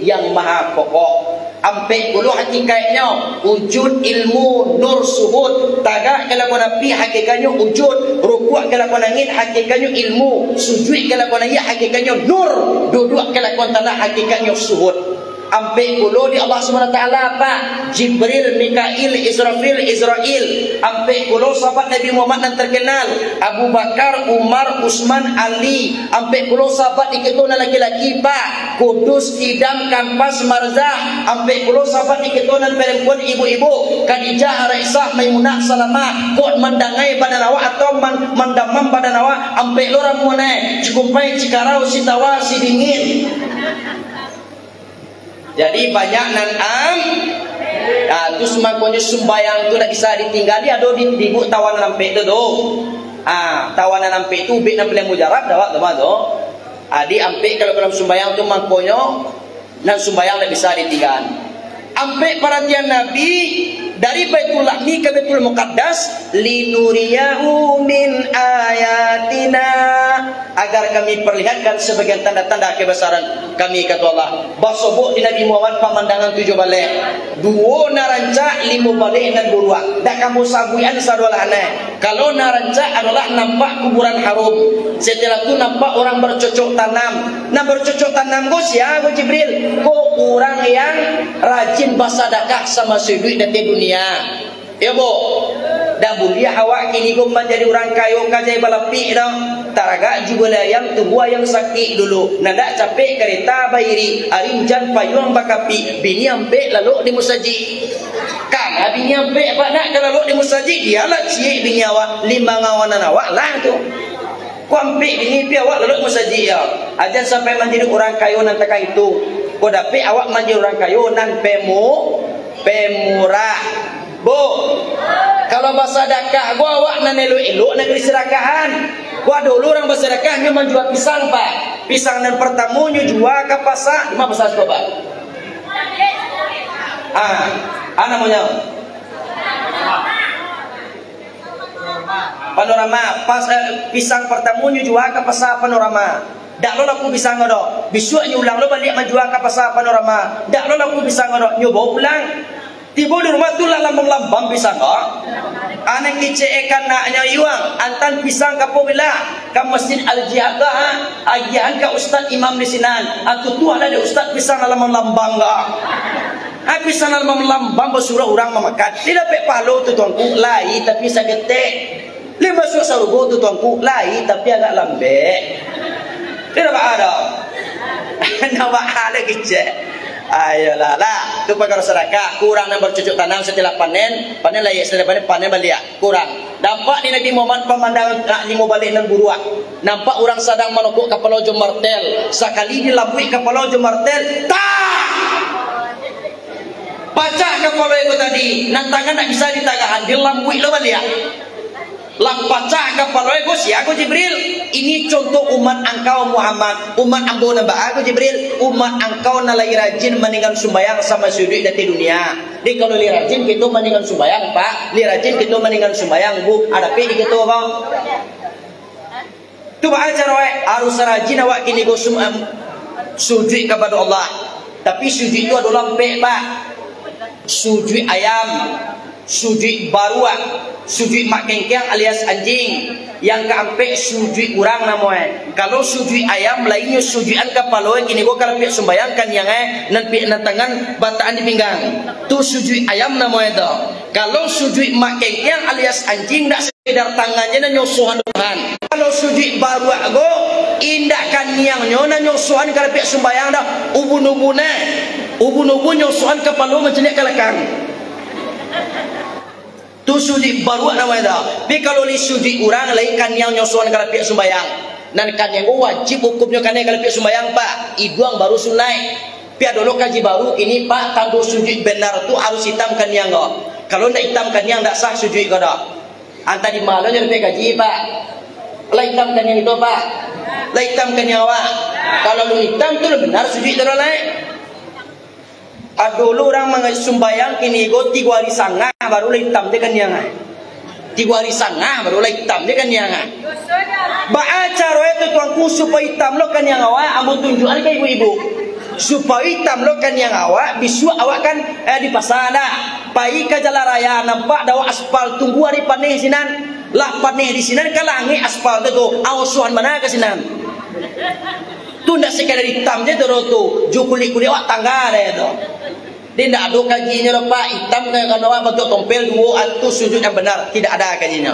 yang maha pokok. Ampe puluh hakikatnya wujud ilmu nur suhud. Tagak kalau kau nabi hakikatnya wujud. Rukuk kalau kau nangit hakikatnya ilmu. Sujud kalau kau nangit hakikatnya nur. Duduk kalau kau tanah hakikatnya suhud. Ampe puluh di Allah SWT apa? Jibril, Mikail, Israfil, Israel. Ampe puluh sahabat Nabi Muhammad yang terkenal, Abu Bakar, Umar, Utsman, Ali. Ampe puluh sahabat diketahui laki-laki pak, Kudus, Idam, Kampas, Marzah. Ampe puluh sahabat diketahui perempuan ibu-ibu, Khadijah, Raisah, Maimunah, Salamah. Kod mandangai badan awak atau mandamam badan awak. Ampe lorang munai, Cikumpai, Cikarau, Sitawa, Sidingin. Jadi banyak nanam. Tu semakonya sembayang tu tak bisa ditinggali. Ada di ibu tawanan nampak tu tu. Tawanan nampak tu ubik nak pilih mujarab dah wak tu. Di ampek kalau dalam sembayang tu makonya dan sembayang tak bisa ditinggal. Ampek perhatian Nabi dari Baitul Lahmi ke Baitul Muqaddas, linuriyahu min ayatina, agar kami perlihatkan sebagian tanda-tanda kebesaran kami, kata Allah. Basobok di Nabi Muhammad pemandangan 7 balik, 2 naranca 5 balik dan 2. Dak kamu sabuian sadolah aneh. Kalau naranca adalah nampak kuburan harum. Setelah itu nampak orang bercocok tanam. Nah bercocok tanam go sia go Jibril. Go orang yang rajin bersedekah sama duit dan dunia. Ya bu, dah boleh awak kini kau menjadi orang kaya kajai balapi dah. Taraga juga lah yang tua yang sakit dulu. Nada capek kereta bayiri, arinjan payung bakapi, bini ampe lalu di musajid. Kan bini ampe apa nak kalau lalu di musajid dia lah cie bini awak 5 ngawanan awak lah tu. Kau ampe bini pi awak lalu musajid ya. Ajan sampai menjadi orang kaya nanti kah itu. Kau dapat awak menjadi orang kaya nan pemurah. Bu, kalau bersedekah gua awak nan elok-elok nak disedekahan. Gua dulu orang bersedekah memang jual pisang pak. Pisang nan pertamanya jual ke pasar. Di mana pasar coba? Namanya Panorama. Pisang pertamanya jual ke pasar Panorama. Dak lo aku bisa ngodo. Besoknya ulang lo balik menjual ke pasar Panorama. Dak lo aku bisa ngodo. Nyoba pulang. Tiba di rumah tu lah lambang-lambang pisang kok. Anak kecekan naknya yuang. Antan pisang kapo bila. Ke Masjid Al-Jihad dah. Agihan ke Ustaz Imam di sinan. Aku tu ada Ustaz pisang lambang-lambang kok. Pisang lambang-lambang bersurah orang memakan. Tidak pek palo tu tuanku. Lai tapi sagetek. Dia masuk sarugo tu tuanku. Lai tapi agak lembek. Dia nampak ada. Nampak ada kecek. Ayolah lah. Itu perkara sedekah. Kurang nak bercucuk tanam setelah panen. Panen layak setelah panen balik. Kurang. Nampak di Nabi Muhammad pemandangan nak 5 balik dan buruak. Nampak orang sedang menokok kepala ujung martel. Sekali dilabui kepala ujung martel. Tak! Pacah kepala itu tadi. Nan tangan tak bisa ditagahan. Dilambui lo balik. Lampacah kepala ego si aku Jibril. Ini contoh umat engkau Muhammad. Umat ambo nambah aku Jibril. Umat engkau nalai rajin meninggal sumbayang sama sudut dari dunia. Jadi kalau li rajin kita meninggal sumbayang pak. Li rajin kita meninggal sumbayang bu. Ada pe di kita bang. Tu bahasa cara harus rajin awak kini go sujud kepada Allah. Tapi sujud itu adalah pe pak. Sujud ayam. Sujud baruak, sujud mak kengkeng alias anjing. Yang keampe sujud orang namanya. Kalau sujud ayam lainnya sujudan kepala kini gua kalau pihak sembayangkan yang nan pihak nan tangan bataan di pinggang. Tu sujud ayam namanya dah. Kalau sujud mak kengkeng alias anjing tak sekedar tangannya dan nyosuhan Tuhan. Kalau sujud baruak go indahkan niangnya dan nyosuhan kalau pihak sembayang dah ubun-ubun nyosuhan kepala macam ni kelakang. Tu sujud baru namanya dah. Tapi kalau li sujud orang lain kan yang nyosuan kalau pihak sembayang. Dan kan yang wajib hukumnya kan kalau pihak sembayang pak. Iduang baru sunai. Pihak dulu kaji baru ini pak tandu sujud benar tu harus hitamkan yang go. Kalau nak hitamkan yang tak sah sujud kau dah. Anta di malam yang pihak kaji pak. Lah hitamkan yang itu pak. Lah hitamkan yang awak. Kalau lu hitam tu benar sujud terus lain. Dulu orang mengesumbayang kini go 3 hari sangah baru hitam dia kan yang 3 hari sangah baru hitam dia kan yang baca roe tu tuanku supaya hitam lo kan yang awak ambo tunjukan ke ibu-ibu supaya tamlokan yang awak bisu awak kan di pasar dah pai ke jalan raya nampak dawa aspal tunggu hari paneh sinan lah paneh di sinan kalangi aspal tu awasuan mana ke sinan tu ndak sekadar hitam je tu ju kulit-kulit awak tangga dah tu dia ndak ada kajinya pak hitam kan awak bentuk tompel dua atau sujud yang benar tidak ada kajinya.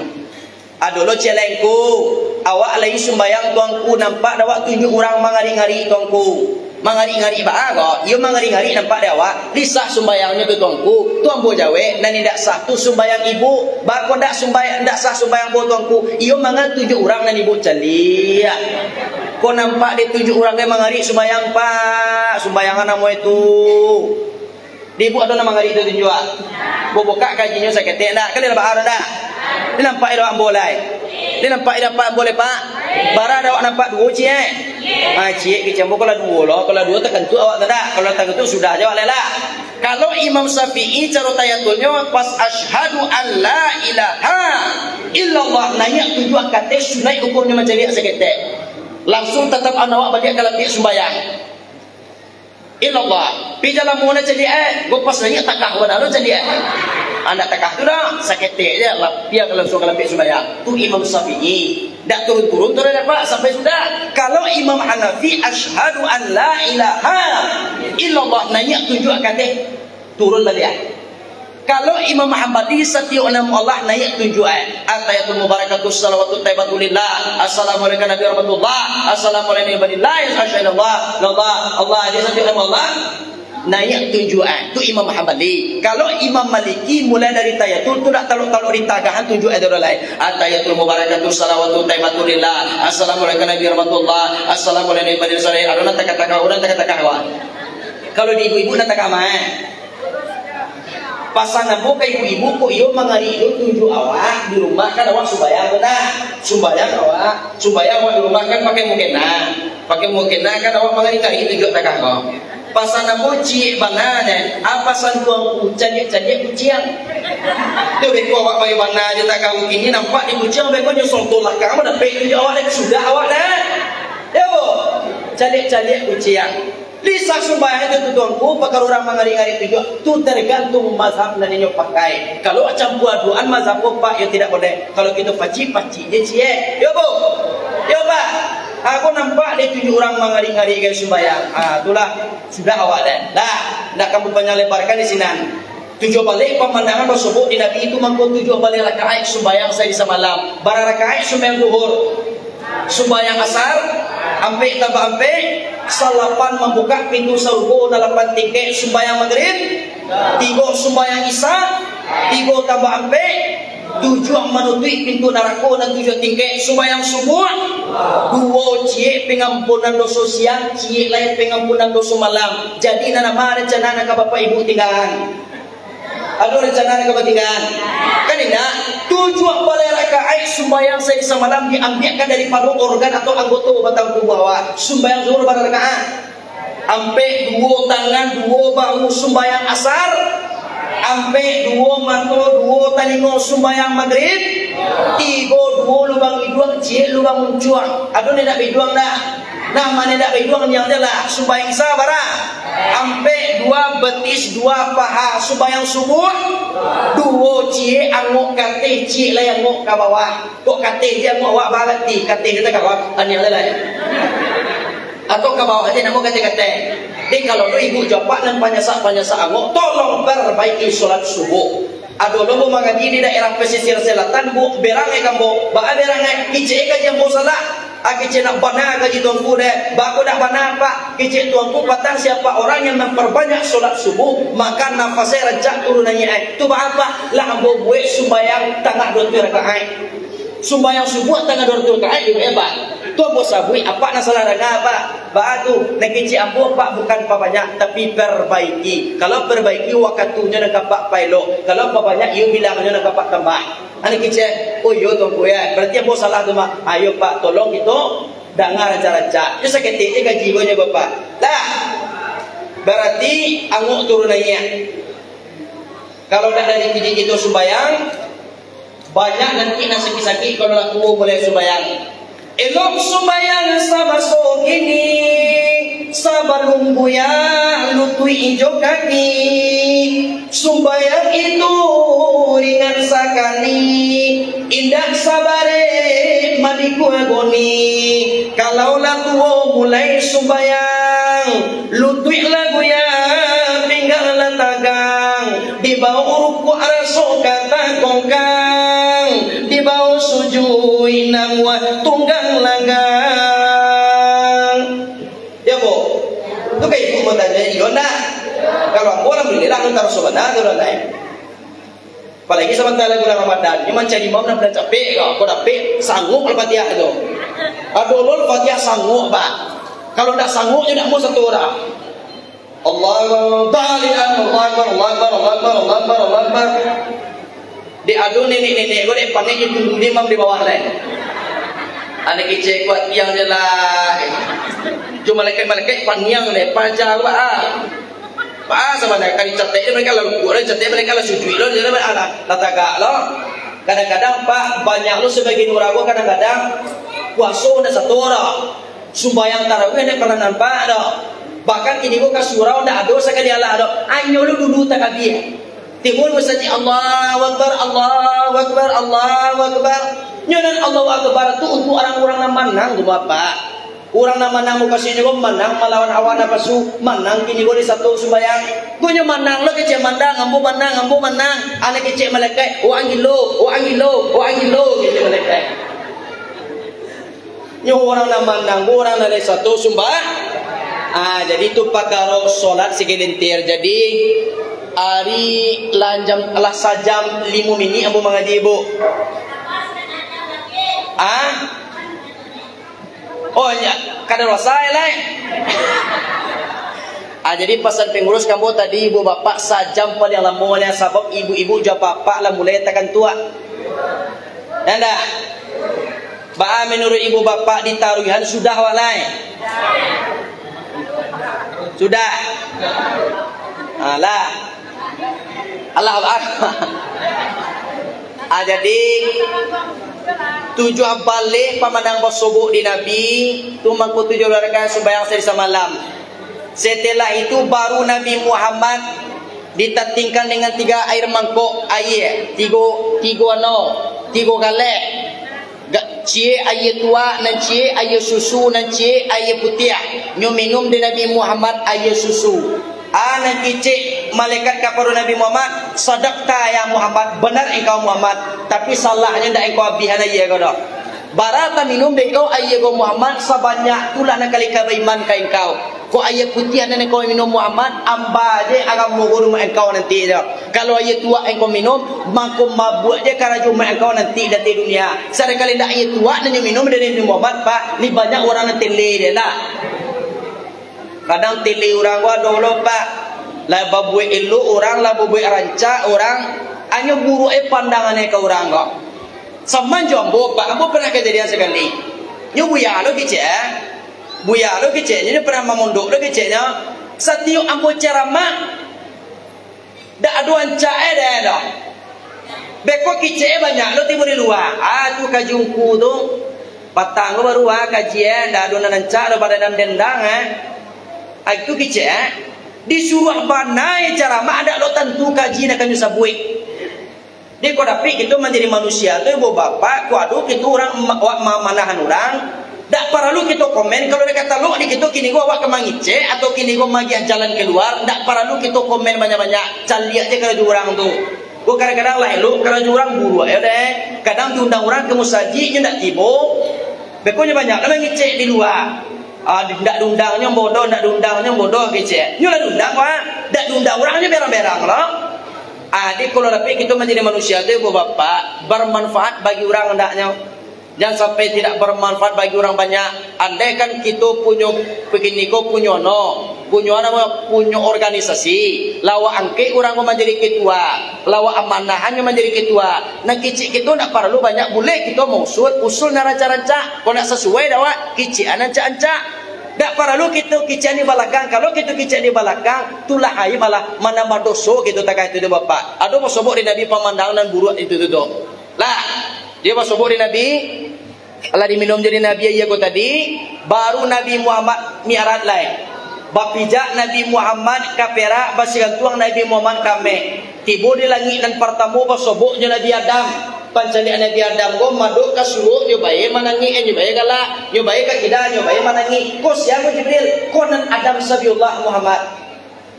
Aduh lo celengku awak lagi sembayang tuangku nampak awak tunjuk orang mangari-ngari tuangku mangari-ngari ba kok iyo mangari-ngari nampak dia awak disah sembayangnya tu tuangku tuang bo jawe dan tidak sah tu sembayang ibu ba ko ndak sembayang ndak sah sembayang bo tuangku iyo mangan tunjuk orang dan ibu celia ko nampak dia tunjuk orang dia mangari sembayang pak sembayangan namo itu di ibu ada nama ngari itu tunjuk bo buka kajinya saya ketek ndak kali ba ada dia nampak dia boleh. Dia nampak dia dapat boleh pak. Bara ada awak nampak dua cie. Cie kecambu kalau dua loh. Kalau dua terkentu awak tak. Kalau terkentu sudah jawab lela. Kalau Imam Syafi'i cara tayatulnya pas asyhadu an la ilaha illallah nanya tujuh kata sunai hukumnya macam dia seketek. Langsung tetap awak balik kalau dia sembahyang. Illallah. Pi jalan mana jadi gua pas nanya takah wana lo jadi anak takah tu dah saketek je lah dia kalau suruh lebih sembahyang tu Imam Syafi'i dak turun-turun tu dah pak sampai sudah kalau Imam Hanafi asyhadu an la ilaha illallah nanya tujuh kata turun balik kalau Imam Hambali setiap nama Allah nanya tujuh atayatul mubarakatus salawatut taibatulillah assalamualaikum nabi rahmatullah assalamualaikum ibadillah asyhadullah Allah dia setiap nama Allah naik tunjuan tu Imam Hambali. Kalau Imam Maliki mulai dari tayatul tu dak taluk-taluk di tagahan tunjuan ada lain. Atayatul mubarakatus salawatu taibatulillah. Assalamualaikum nabi rahmatullah. Assalamualaikum ibadil salih. Ada nak kata-kata orang kata-kata awak. Kalau di ibu-ibu nak kata pasangan buka ibu-ibu kok iyo mangari itu tunjuk awak di rumah kan awak sembahyang benar. Sembahyang awak di rumah kan pakai mukena kan awak mangari kali tunjuk takah kau. Pasal nama cik bangan apa san tuang cajik kuciang tu beko awak bagi bana je tak kau ini nampak di kuciang beko je sontol lah kamu dah pek awak dah sudah awak dah ya bo cajik kuciang lisa sembahyang itu tuangku pakar orang mangari-ngari tujuh tu tergantung mazhab dan yang pakai kalau campur aduan mazhab pak ya tidak boleh kalau kita paci je cie ya bo ya pak aku nampak dia tujuh orang mangari-ngari guys sembahyang itulah sudah awak dah nak kamu lebarkan di sini tujuh balik pemandangan tersebut di Nabi itu mampu tujuh balik rakaat sembahyang saya di semalam barang rakaat sembahyang zuhur sembahyang asar ampe tambah ampe salapan membuka pintu surga 8 tiket sembahyang maghrib 3 sembahyang isya 3 tambah ampe 7 menutup pintu neraka dan 7 tingkat sembahyang subuh 2 cie pengampunan dosa siang cie lain pengampunan dosa malam jadi nama rencana nak bapak ibu tinggalan ada rencana nak tinggalan kan tidak 7 balai rakaat sembahyang saya semalam diambilkan daripada organ atau anggota batang tubuh awak sembahyang zuhur pada rakaat ampe 2 tangan 2 bahu sembahyang asar ampe 2 mata 2 telinga sembahyang maghrib 3 2 lubang hidung cie lubang muncuang aduh ni nak biduang dah nah mana nak biduang yang dia lah sembahyang isya barang ampe 2 betis 2 paha sembahyang subuh 2 cie angok kate cie lah yang angok ke bawah kok kate dia angok awak balati kate kita ke bawah yang dia lah atau ke bawah aja namu kate-kate jadi kalau ibu japak dan panyasak angok tolong perbaiki solat subuh aduh lo mengaji di daerah pesisir selatan bu berangai kambo ba berangai kice ka jambo salah kice nak bana gaji tuanku deh ba aku dah bana pak kice tuanku patang siapa orang yang memperbanyak solat subuh maka nafasnya rejak turunannya tu ba apa lah ambo buat sembahyang tengah 2 rakaat sembahyang subuh tengah 2 rakaat ibu hebat tu ambo sabui apa nak salah dengan apa ba tu nak kice ambo pak bukan banyak tapi perbaiki kalau perbaiki waktunya nak pak pailo kalau banyak you bilangnya nak pak tambah anak kice oh yo tuanku ya berarti ambo salah tu mak ayo pak tolong itu dengar raja-raja itu sakit gaji gue bapak dah berarti anguk turunannya kalau dah dari kiji itu sembayang banyak nanti nasi sakit kalau aku boleh sembayang elok sembayang sama so gini berlumbuya lutui ijo kaki. Sumbayang itu ringan sekali, indah sabare maniku agoni. Kalau lagu mulai sumbayang, lutui lagu ya tinggal latagang. Di bawah ruku arso kata kongkang, di bawah sujud namwa tunggang langgang. Ya bu, itu kayak ibu mau tanya Yona. Kalau aku alhamdulillah aku taruh sebenarnya tu lain. Apalagi sebentar lagi bulan Ramadan, ni macam imam nak belajar capek kau dapat sanggup al-Fatihah tu. Adolol Fatihah sanggup pak. Kalau tak sanggup je nak mau satu orang. Allahu Akbar. Di adu nenek-nenek kau dek panik itu imam di bawah lain. Anak kecil kuat yang je lah. Cuma malaikat paniang le pajar pak sama nak kali cetek mereka lalu buat cetek mereka lalu sujud lo jadi anak lataga lo. Kadang-kadang pak banyak lo sebagian orang gua kadang-kadang puasa ada satu orang sumbayang tarawih ada pernah nampak dah. Bahkan kini gua kasurau ndak ada sekali Allah dah. Anyo lo dulu tak kabia. Timur bersaji Allahu Akbar, Allahu Akbar, Allahu Akbar. Nyonan Allahu Akbar tu untuk orang-orang yang menang tu bapak. Orang nama nang kasih juga menang melawan awan apa su menang kini gua di satu sumbayang. Gua nyo menang lo kecil menang, ambu menang. Anak kecil malaikat, oh angilo kecil malaikat. Nyo orang nama nang orang dari satu sumbayang. Jadi tu pakaro solat segelintir. Jadi hari lanjam alah sajam 5 minit ambu mengaji ibu. Oh ya, kadang rasai lah. Jadi pesan pengurus kamu tadi ibu bapak sajam paling lamanya sebab ibu-ibu jauh bapak lah mulai tekan tua. Nanda, bah menurut ibu bapak di taruhan sudah walai. Sudah. Alah. Allah Akbar. Jadi tujuh balik pemandang bersubuh di Nabi tu mangku tujuh rakaat sembahyang selesai malam. Setelah itu baru Nabi Muhammad ditatingkan dengan 3 air mangkok air, tiga galak. Cie air tua dan cie air susu dan cie air putih. Nyo minum di Nabi Muhammad air susu. Anak kecil malaikat kepada Nabi Muhammad, sadaqta ya Muhammad, benar engkau Muhammad, tapi salahnya ndak engkau abihan aja kau dah. Barata minum engkau air kau Muhammad sebanyak tulah nak kali kau iman kau engkau. Kau air putih dan engkau minum Muhammad, amba je agak mogol engkau nanti dah. Kalau air tua engkau minum, mangko mabuk je karena cuma engkau nanti di dunia. Sekali ndak air tua dan minum dari Nabi Muhammad, pak, ni banyak orang nanti le dia lah. Kadang tili orang gua dulu pak, lah babuai elu orang, lah babuai rancak orang, hanya buruk pandangannya ke orang gua. Sama jombo pak, kamu pernah kejadian sekali. Nyu buya lo kecil, ini pernah memunduk lo kecilnya. Setiap ambo ceramah, dak aduan cae dah. Beko kecil banyak lo timbul di luar. Tu kajungku tu, patang lo baru kajian, dak aduan rancak lo pada dalam dendang itu kecil disuruh banai cara mak ada lo tentu kaji nak kami sabui. Dia kau dapat itu menjadi manusia tu ibu bapak kuadu itu orang manahan orang. Tak perlu kita komen kalau dia kata lu di kita kini gua awak kemangice atau kini gua magian jalan keluar. Tak perlu kita komen banyak-banyak. Cari aja kalau orang tu. Gua kadang-kadang lah lu kalau orang buru ya deh. Kadang diundang orang ke musaji nya tak tibo. Bekonya banyak lah mengice di luar. Ndak diundangnya bodoh, ndak diundangnya bodoh kecil. Nyolah diundang pak, ndak diundang orangnya berang-berang loh. Adik kalau tapi kita menjadi manusia tu ibu bapak bermanfaat bagi orang hendaknya. Jangan sampai tidak bermanfaat bagi orang banyak. Andai kan kita punya begini ko punya organisasi. Lawa angke orang menjadi ketua, lawa amanahannya menjadi ketua. Nah kecil kita nak perlu banyak boleh kita usul naraca-raca. Kalau nak sesuai dawa kecil anca-anca. Tak perlu kita kicau di belakang. Kalau kita kicau di belakang, tulah hai malah mana madoso kita tak itu bapak. Ada masubuk di Nabi pemandangan buruk itu tu. Lah, dia masubuk di Nabi. Allah diminum jadi Nabi ya ko tadi. Baru Nabi Muhammad mi'raj lain. bapijak Nabi Muhammad kapera basigantuang Nabi Muhammad kame tibo di langit dan pertama basoboknya Nabi Adam pancali Nabi Adam go maduk ka suruh nyobae manangi nyobae galak nyobae ka kida nyobae manangi ko siapa Jibril konan Adam sabiullah Muhammad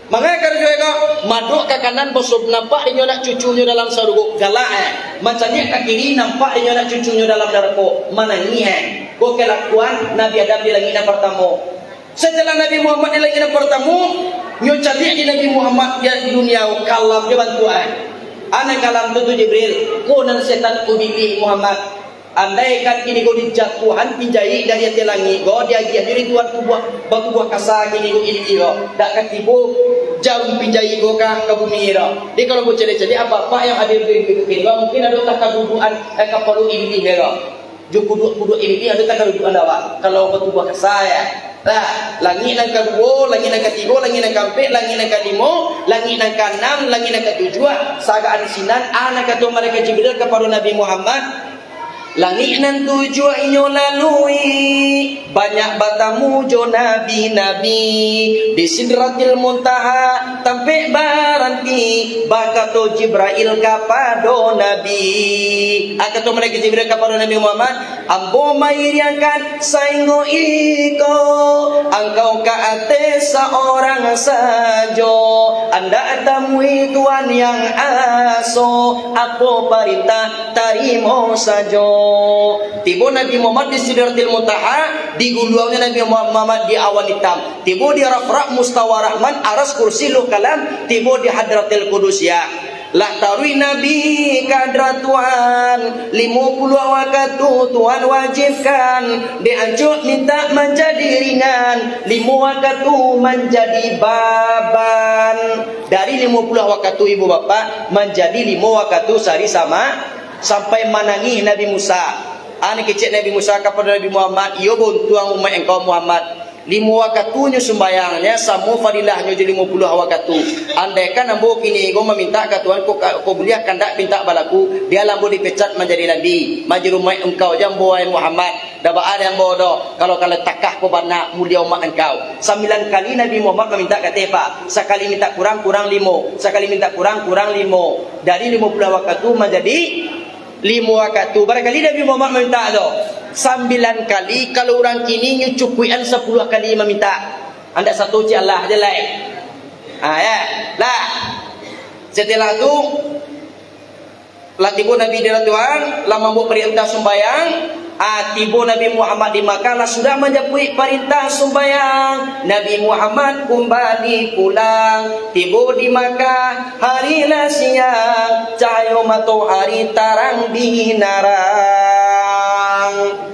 makanya kalau juga maduk ke kanan bosob nampak dia nak cucunya dalam saruguk galak macamnya ke kiri nampak dia nak cucunya dalam darako manangi go kelakuan Nabi Adam di langit yang pertama. Setelah Nabi Muhammad di langit yang pertama, nyo cari di Nabi Muhammad di dunia kalam dia bantuan. Anak kalam tu Jibril, ko nan setan ubibi Muhammad. Andai kan kini go dijatuhan pinjai dari atas langit, go dia jadi tuan kubuah batu buah kasar kini go ini go. Dak katibo jauh pinjai go ka bumi ro. Di kalau go cari apa yang hadir di kini go mungkin ada tak kaduduan kapalu ini go. Jo kudu ini ada tak kaduduan awak. Kalau batu buah kasar ya. Lah, langit yang kedua, langit yang ketiga, langit yang keempat, langit yang kelima, langit yang keenam, langit yang ketujuh. Sagaan sinan anak kata mereka Jibril kepada Nabi Muhammad. Langit nan tujuh inyo lalui banyak batamu jo nabi-nabi di Sidratil Muntaha tampe baranti bakato Jibril kapado nabi akato mereka Jibril kapado Nabi Muhammad ambo mairiangkan saingo iko engkau kaate seorang sajo anda temui Tuhan yang aso apa perintah tarimo sajo. Tibo Nabi Muhammad di Sidratil Muntaha, di guluangnya Nabi Muhammad di awan hitam. Tibo di Rafra' Mustawa Rahman, aras kursiluh kalam. Tibo di Hadratil Qudus ya. Lah tarui Nabi kadrat Tuhan 50 waktu Tuhan wajibkan diancut minta menjadi ringan 5 waktu menjadi baban dari 50 waktu ibu bapak menjadi 5 waktu sehari sama sampai manangi Nabi Musa. Anak kecil Nabi Musa kepada Nabi Muhammad, "Yo buntuang umat engkau Muhammad. 5 waktunya sembayangnya samu fadilahnya jadi 50 waktu. Andaikan ambo kini go meminta ke Tuhan ko beliau kandak minta balaku, dia lambo dipecat menjadi nabi. Majru umat engkau jambo Muhammad. Daba ada yang bodoh kalau takah ko bana mulia umat engkau. 9 kali Nabi Muhammad meminta kata Pak. Sekali minta kurang 5, sekali minta kurang 5. Dari 50 waktu menjadi 5 waktu. Barangkali Nabi Muhammad meminta tu 9 kali. Kalau orang kini nyucukuian 10 kali meminta. Anda satu je Allah je lain. Ya. Lah. Setelah tu tiba Nabi di Tuhan, lama buat perintah sembahyang. Tiba Nabi Muhammad di Makkah lah sudah menjapui perintah sembahyang. Nabi Muhammad kembali pulang. Tiba di Makkah hari lah siang, cahaya matahari tarang binarang.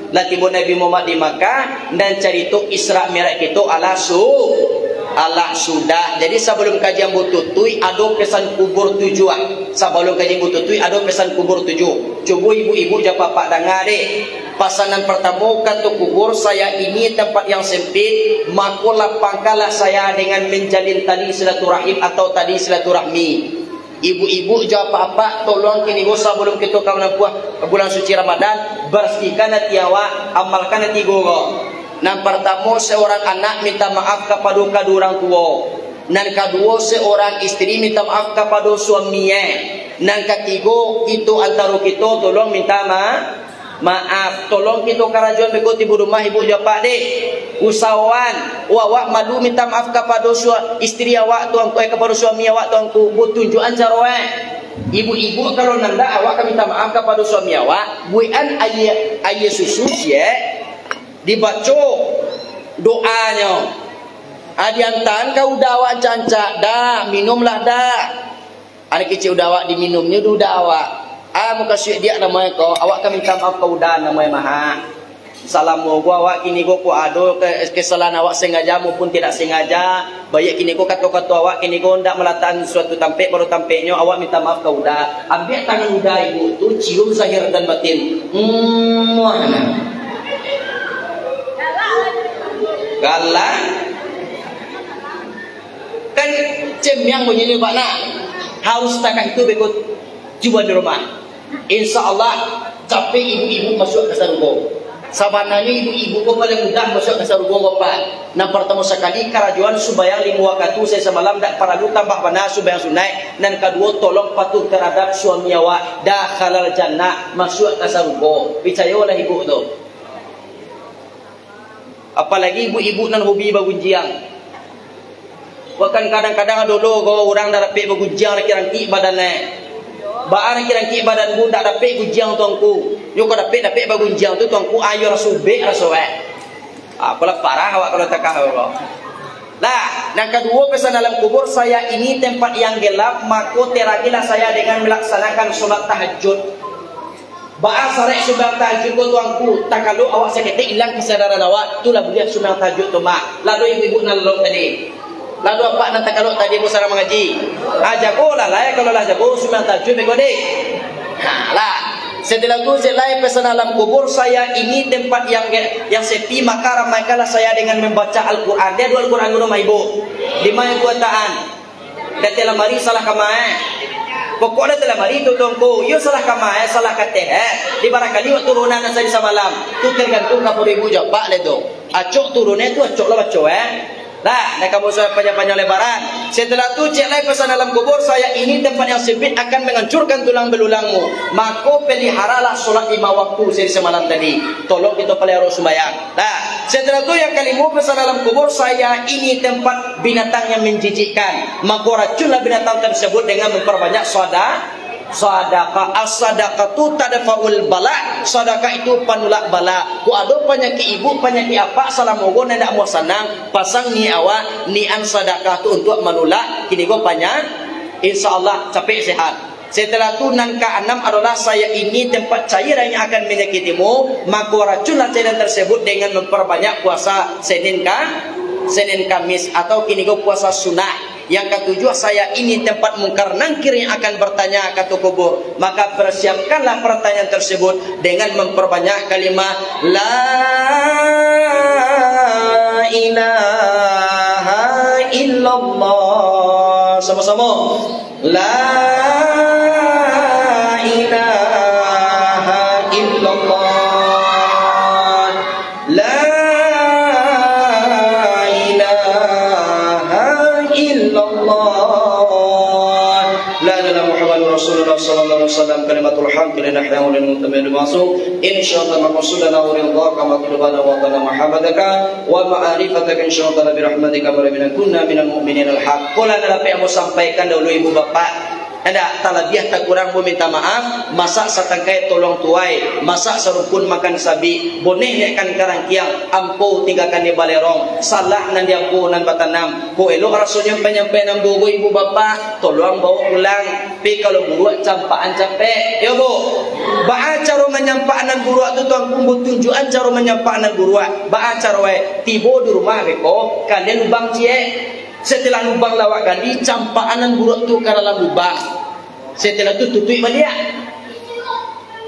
Lah tiba Nabi Muhammad di Makkah dan cerita Isra Mi'raj kita Allah sudah. Jadi sebelum kajian bututui ada pesan kubur 7. Sebelum kajian bututui ada pesan kubur 7. Coba ibu-ibu japa pak dengar deh. Pasanan pertama kata kubur saya ini tempat yang sempit, maka lapangkanlah saya dengan menjalin tali silaturahim atau tali silaturahmi. Ibu-ibu jawab apa tolong kini gosa sebelum kita kawan bulan suci Ramadan bersihkan hati awak, amalkan hati gogo. Yang pertama seorang anak minta maaf kepada kedua orang tua. Yang kedua seorang istri minta maaf kepada suaminya. Yang ketiga itu antara kita tolong minta maaf. Tolong kita kerajuan berikut ibu rumah ibu jawab deh. Usahawan awak malu minta maaf kepada istri awak tuanku kepada suami awak tuanku buat tunjukan cara ibu-ibu kalau nanda awak akan minta maaf kepada suami awak buian ayah susu ya dibaca doanya. Adiantan kau udah awak cancak dah, minumlah dah. Anak kecil udah awak diminumnya udah awak. Muka suik dia namanya kau, awak kan minta maaf kau udah namanya maha. Salam gua awak kini gua ku ado kesalahan awak sengaja maupun tidak sengaja. Banyak kini gua kata-kata awak kini gua ndak meletakkan suatu tampek baru tampeknya awak minta maaf kau udah. Ambil tangan udah ibu tu cium zahir dan batin. Galak kan cemyang bunyinya Pak nak harus takah itu berikut coba di rumah. Insya Allah capek ibu-ibu masuk ke surga. Sabananya ibu-ibu ko paling mudah masuk ke surga bapak. Nang pertama sekali karajuan subayang 5 waktu saya semalam dak paralu tambah bana subayang sunai. Dan kedua tolong patuh terhadap suami awak dakhalal jannah masuk ke surga. Percayalah ibu tu. Apalagi ibu-ibu nan hobi bagunjiang. Bahkan kadang-kadang dulu ko orang dah dapat bagunjiang rangki badannya. Baan kira-kira badan bu tak dapat gujiang tuanku. Yo kau dapat bagunjiang tu tuanku ayo rasubek rasawek. Apalah parah awak kalau tak kau. Nah, yang kedua pesan dalam kubur saya ini tempat yang gelap, maka teragilah saya dengan melaksanakan solat tahajud. Baan sarek sumbang tahajud ko tuanku. Tak kalau awak sakit hilang kesadaran awak, itulah boleh sumbang tahajud tu mak. Lalu ibu-ibu nalok tadi. Lalu apa nanti kalau tadi bu sarang mengaji, jago lah kalau lah jago sumbang tahajud begode. Lah, setelah itu selai pesan alam kubur saya ini tempat yang sepi maka ramaikanlah saya dengan membaca Al-Quran. Dia dua Al-Quran rumah ibu. Di mana kuataan? Dan telah mari salah kamai. Pokoknya telah mari tu tungku. Yo salah kamai, salah kata. Di barangkali waktu turunan saya semalam. Tu tergantung kapur ibu jawab le tu. Acok turunnya tu acok lah baca Nah, kamu saya panjang-panjang lebaran. Setelah itu cek lagi pesan dalam kubur saya ini tempat yang sempit akan menghancurkan tulang belulangmu. Maka peliharalah solat 5 waktu semalam tadi. Tolong kita pelihara sembahyang. Nah, setelah itu yang kelima pesan dalam kubur saya ini tempat binatang yang menjijikkan. Maka racunlah binatang tersebut dengan memperbanyak sedekah. As-sadaqatu tadfa'ul bala. Sedekah itu panulak bala. Ku ada penyakit ibu, penyakit apa salah mogo ndak mau senang, pasang ni awak nian sedekah tu untuk menolak kini go panjang insyaallah capek sehat. Setelah itu nan ke-6 adalah saya ini tempat cairan yang akan menyakitimu, maka racunlah cairan tersebut dengan memperbanyak puasa Senin Kamis atau kini go puasa sunnah. Yang ketujuh saya ini tempat mungkar nangkir yang akan bertanya kata kubur, maka persiapkanlah pertanyaan tersebut dengan memperbanyak kalimat la ilaha illallah. Sama-sama la ilaha illallah. La Rasulullah sallallahu alaihi wasallam kalimatul hamd lana nahnu lil mu'minin masuk insyaallah maqsudana wa ridha kama tulbana wa qala mahabbataka wa ma'rifataka insyaallah bi rahmatika wa rabbina kunna minal mu'minin al haq. Qul apa yang mau sampaikan dahulu ibu bapak. Ada talabiah tak kurang pun minta maaf. Masak satangkai tolong tuai. Masak serupun makan sabi. Boneh nekan karang kiang. Ampu tinggalkan di balerong. Salah nan diampu nan batanam. Ko elok rasanya nyampe nang bogo ibu bapa. Tolong bawa pulang. Pi kalau buruak campaan capek. Ya bu. Ba'a cara menyampaan nan buruak tu tuan kumbu tunjukan cara menyampaan nan buruak. Ba'a cara we tibo di rumah beko. Kalian lubang cie. Setelah lubang lawak gadi, campaanan buruk tu ke dalam lubang. Setelah tu tutup balik.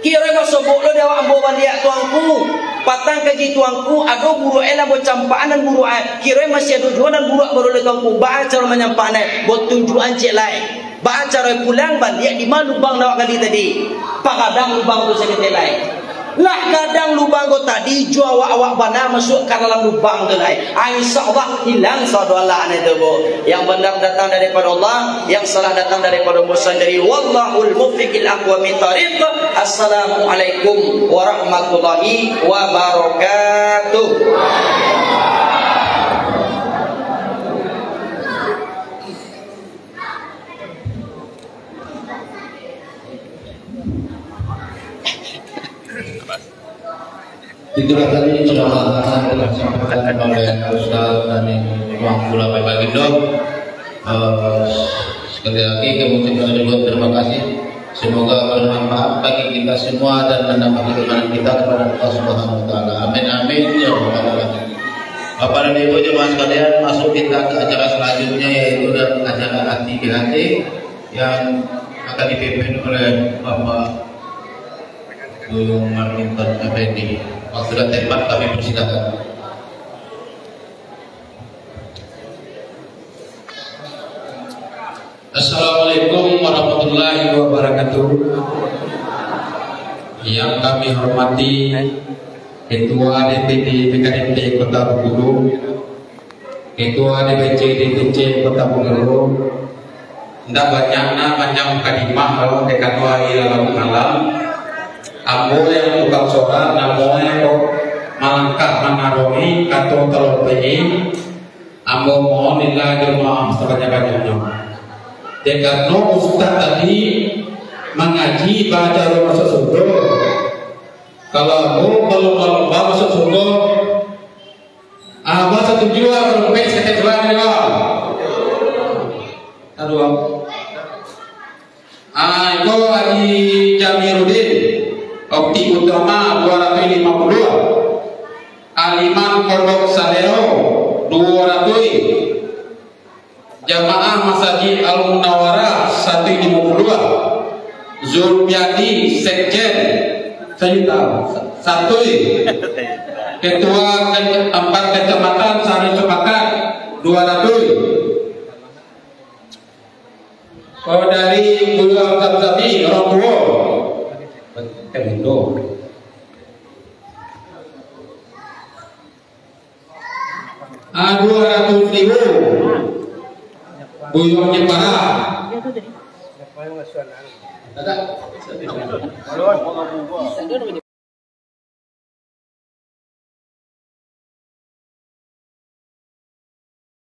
Kira masuk lo dewa ambo balik tuangku. Patang kaji tuangku, ada buruk elah buat campaanan buruk. Kira masih ada jualan buruk baru le tuangku. Baca cara menyampaikan buat tunjukan cek lain. Baca cara pulang balik di mana lubang lawak gadi tadi. Pakadang lubang tu sakit lain. Lah kadang lubang kau tadi jual awak bana masuk ke dalam lubang tu lain. InsyaAllah hilang saudara itu bu. Yang benar datang daripada Allah, yang salah datang daripada Musa dari wallahul muwaffiq ila aqwamit thariq. Assalamualaikum warahmatullahi wabarakatuh. Itulah tadi ceramah yang disampaikan oleh Ustaz dan Imam Pula Bagindo. Sekali lagi kami ucapkan terima kasih. Semoga bermanfaat bagi kita semua dan menambah keimanan kita kepada Allah Subhanahu Wa Taala. Amin amin ya rabbal alamin. Bapak dan Ibu jemaah sekalian, masuk kita ke acara selanjutnya yaitu acara hati di hati yang akan dipimpin oleh Bapak Duyung Marminton Effendi. Waktu dan tempat kami persilakan. Assalamualaikum warahmatullahi wabarakatuh. Yang kami hormati Ketua DPD PKDP Kota Bengkulu, Ketua DPC Kota Bengkulu. Ndak banyak kadimah kalau ketua ilalang malam. Ambo yang tukang sorak, namo yang malangkah mengarungi kato telur penyi. Ambo mohon nilai jemaah sebanyak-banyaknya. Karena Ustaz tadi mengaji baca masuk surga. Kalau aku belum masuk surga, abah satu jiwa berpes keteguhan juga. Aduh, itu Haji Jamiluddin, opti utama 252, Aliman Pondok Salero 200. Jamaah Masjid Al Munawwarah 152, Zulmiadi Sekjen 1, Ketua 4 Kecamatan Sari Sepakat 200. Dari Guru Zamzami Rombwo Kemindo. $200.000 Buyung Jepara.